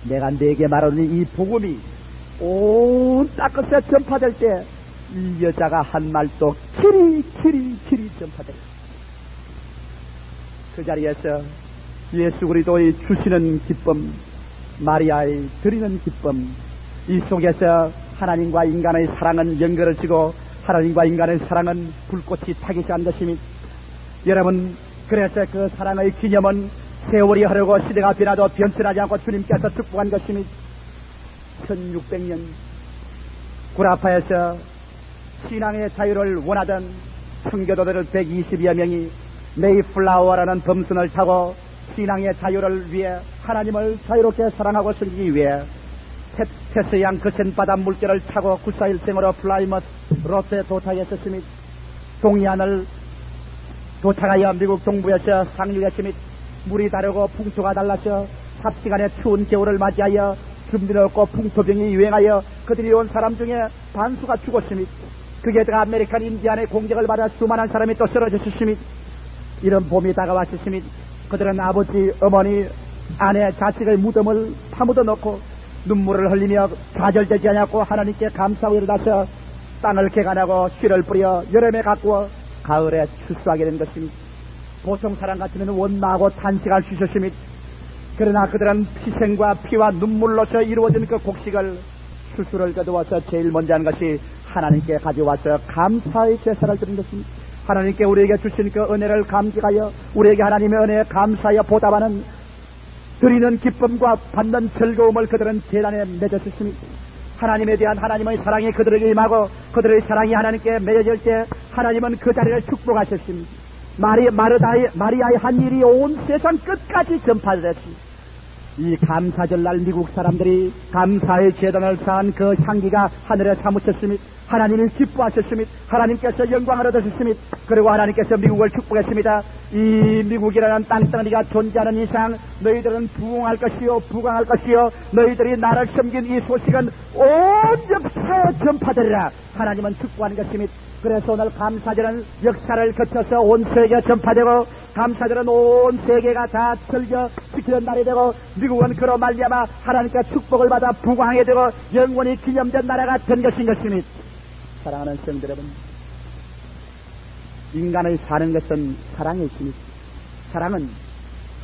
Speaker 1: 내가 네게 말하는 이 복음이 온 땅끝에 전파될 때 이 여자가 한 말도 길이 전파될 그 자리에서 예수 그리스도의 주시는 기쁨, 마리아의 드리는 기쁨, 이 속에서 하나님과 인간의 사랑은 연결을 지고 하나님과 인간의 사랑은 불꽃이 타기 시작한 것입니다. 여러분, 그래서 그 사랑의 기념은 세월이 흐르고 시대가 변화도 변천하지 않고 주님께서 축복한 것입니다. 1600년 구라파에서 신앙의 자유를 원하던 청교도들 120여 명이 메이플라워라는 범선을 타고 신앙의 자유를 위해 하나님을 자유롭게 사랑하고 섬기기 위해 테스양 거센 바다 물결을 타고 941생으로 플라이머스 로스에 도착했었습니다. 동해안을 도착하여 미국 동부에서 상륙했습니다. 물이 다르고 풍토가 달라서 삽시간에 추운 겨울을 맞이하여 준비를 없고 풍토병이 유행하여 그들이 온 사람 중에 반수가 죽었으며 그게 다 아메리칸 인디안의 공격을 받아 수많은 사람이 또 쓰러졌으며 이런 봄이 다가왔으며 그들은 아버지, 어머니, 아내, 자식의 무덤을 파묻어 놓고 눈물을 흘리며 좌절되지 않았고 하나님께 감사하고 일어나서 땅을 개간하고 씨를 뿌려 여름에 가꾸어 가을에 출수하게 된 것입니다. 보통 사람 같으면 원망하고 탄식할 수 있었습니다. 그러나 그들은 희생과 피와 눈물로서 이루어진 그 곡식을 수술을 거두어서 제일 먼저 하는 것이 하나님께 가져와서 감사의 제사를 드린 것입니다. 하나님께 우리에게 주신 그 은혜를 감격하여 우리에게 하나님의 은혜에 감사하여 보답하는 드리는 기쁨과 받는 즐거움을 그들은 제단에 맺었습니다. 하나님에 대한 하나님의 사랑이 그들에게 임하고 그들의 사랑이 하나님께 맺어질 때 하나님은 그 자리를 축복하셨습니다. 마리아의 한 일이 온 세상 끝까지 전파됐습니다. 이 감사절날 미국 사람들이 감사의 제단을 쌓은 그 향기가 하늘에 사무쳤습니다. 하나님이 기뻐하셨습니다. 하나님께서 영광을 얻으셨습니다. 그리고 하나님께서 미국을 축복했습니다. 이 미국이라는 땅덩어리가 존재하는 이상 너희들은 부흥할 것이요 너희들이 나를 섬긴 이 소식은 온 역사에 전파되리라. 하나님은 축복하는 것입니다. 그래서 오늘 감사절은 역사를 거쳐서 온 세계에 전파되고 감사절은 온 세계가 다 즐겨 지키는 날이 되고 미국은 그로 말미암아 하나님께 축복을 받아 부강하게 되고 영원히 기념된 나라가 된 것인 것입니다. 사랑하는 성도 여러분, 인간의 사는 것은 사랑의 있습니다. 사랑은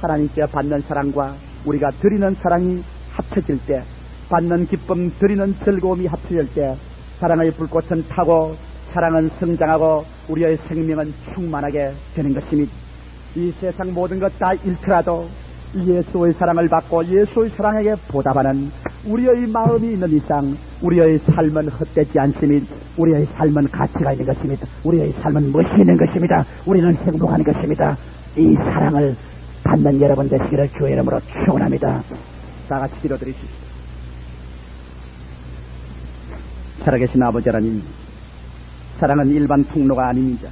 Speaker 1: 하나님께 받는 사랑과 우리가 드리는 사랑이 합쳐질 때, 받는 기쁨, 드리는 즐거움이 합쳐질 때 사랑의 불꽃은 타고 사랑은 성장하고 우리의 생명은 충만하게 되는 것입니다. 이 세상 모든 것 다 잃더라도 예수의 사랑을 받고 예수의 사랑에게 보답하는 우리의 마음이 있는 이상 우리의 삶은 헛되지 않습니다. 우리의 삶은 가치가 있는 것입니다. 우리의 삶은 멋이 있는 것입니다. 우리는 행복한 것입니다. 이 사랑을 받는 여러분 되시기를 주의 이름으로 축원합니다. 다 같이 기도드리십시오. 살아계신 아버지 하나님, 사랑은 일반 통로가 아닙니다.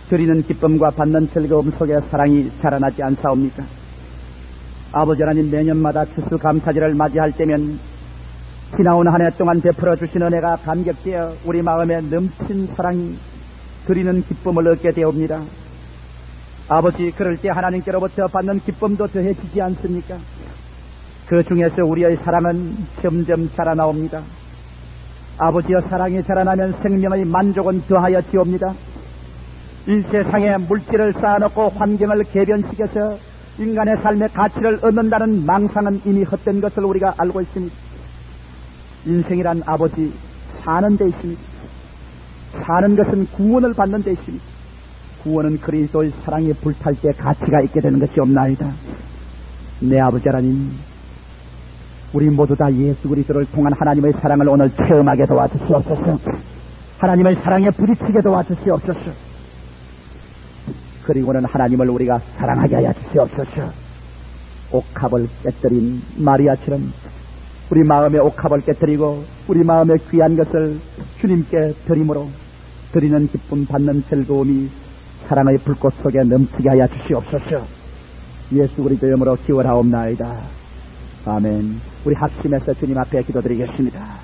Speaker 1: 드리는 기쁨과 받는 즐거움 속에 사랑이 자라나지 않사옵니까? 아버지 하나님, 매년마다 추수감사절을 맞이할 때면 지나온 한 해 동안 베풀어 주신 은혜가 감격되어 우리 마음에 넘친 사랑이 드리는 기쁨을 얻게 되옵니다. 아버지, 그럴 때 하나님께로부터 받는 기쁨도 더해지지 않습니까? 그 중에서 우리의 사랑은 점점 자라나옵니다. 아버지여, 사랑이 자라나면 생명의 만족은 더하여 지옵니다. 이 세상에 물질을 쌓아놓고 환경을 개변시켜서 인간의 삶의 가치를 얻는다는 망상은 이미 헛된 것을 우리가 알고 있습니다. 인생이란 아버지, 사는 데 있습니다. 사는 것은 구원을 받는 데 있습니다. 구원은 그리스도의 사랑이 불탈 때 가치가 있게 되는 것이 없나이다. 내 아버지 하나님, 우리 모두 다 예수 그리스도를 통한 하나님의 사랑을 오늘 체험하게 도와주시옵소서. 하나님의 사랑에 부딪히게 도와주시옵소서. 그리고는 하나님을 우리가 사랑하게 하여 주시옵소서. 옥합을 깨뜨린 마리아처럼 우리 마음의 옥합을 깨뜨리고 우리 마음의 귀한 것을 주님께 드림으로 드리는 기쁨, 받는 즐거움이 사랑의 불꽃 속에 넘치게 하여 주시옵소서. 예수 그리스도 이름으로 기원하옵나이다. 아멘. 우리 합심해서 주님 앞에 기도드리겠습니다.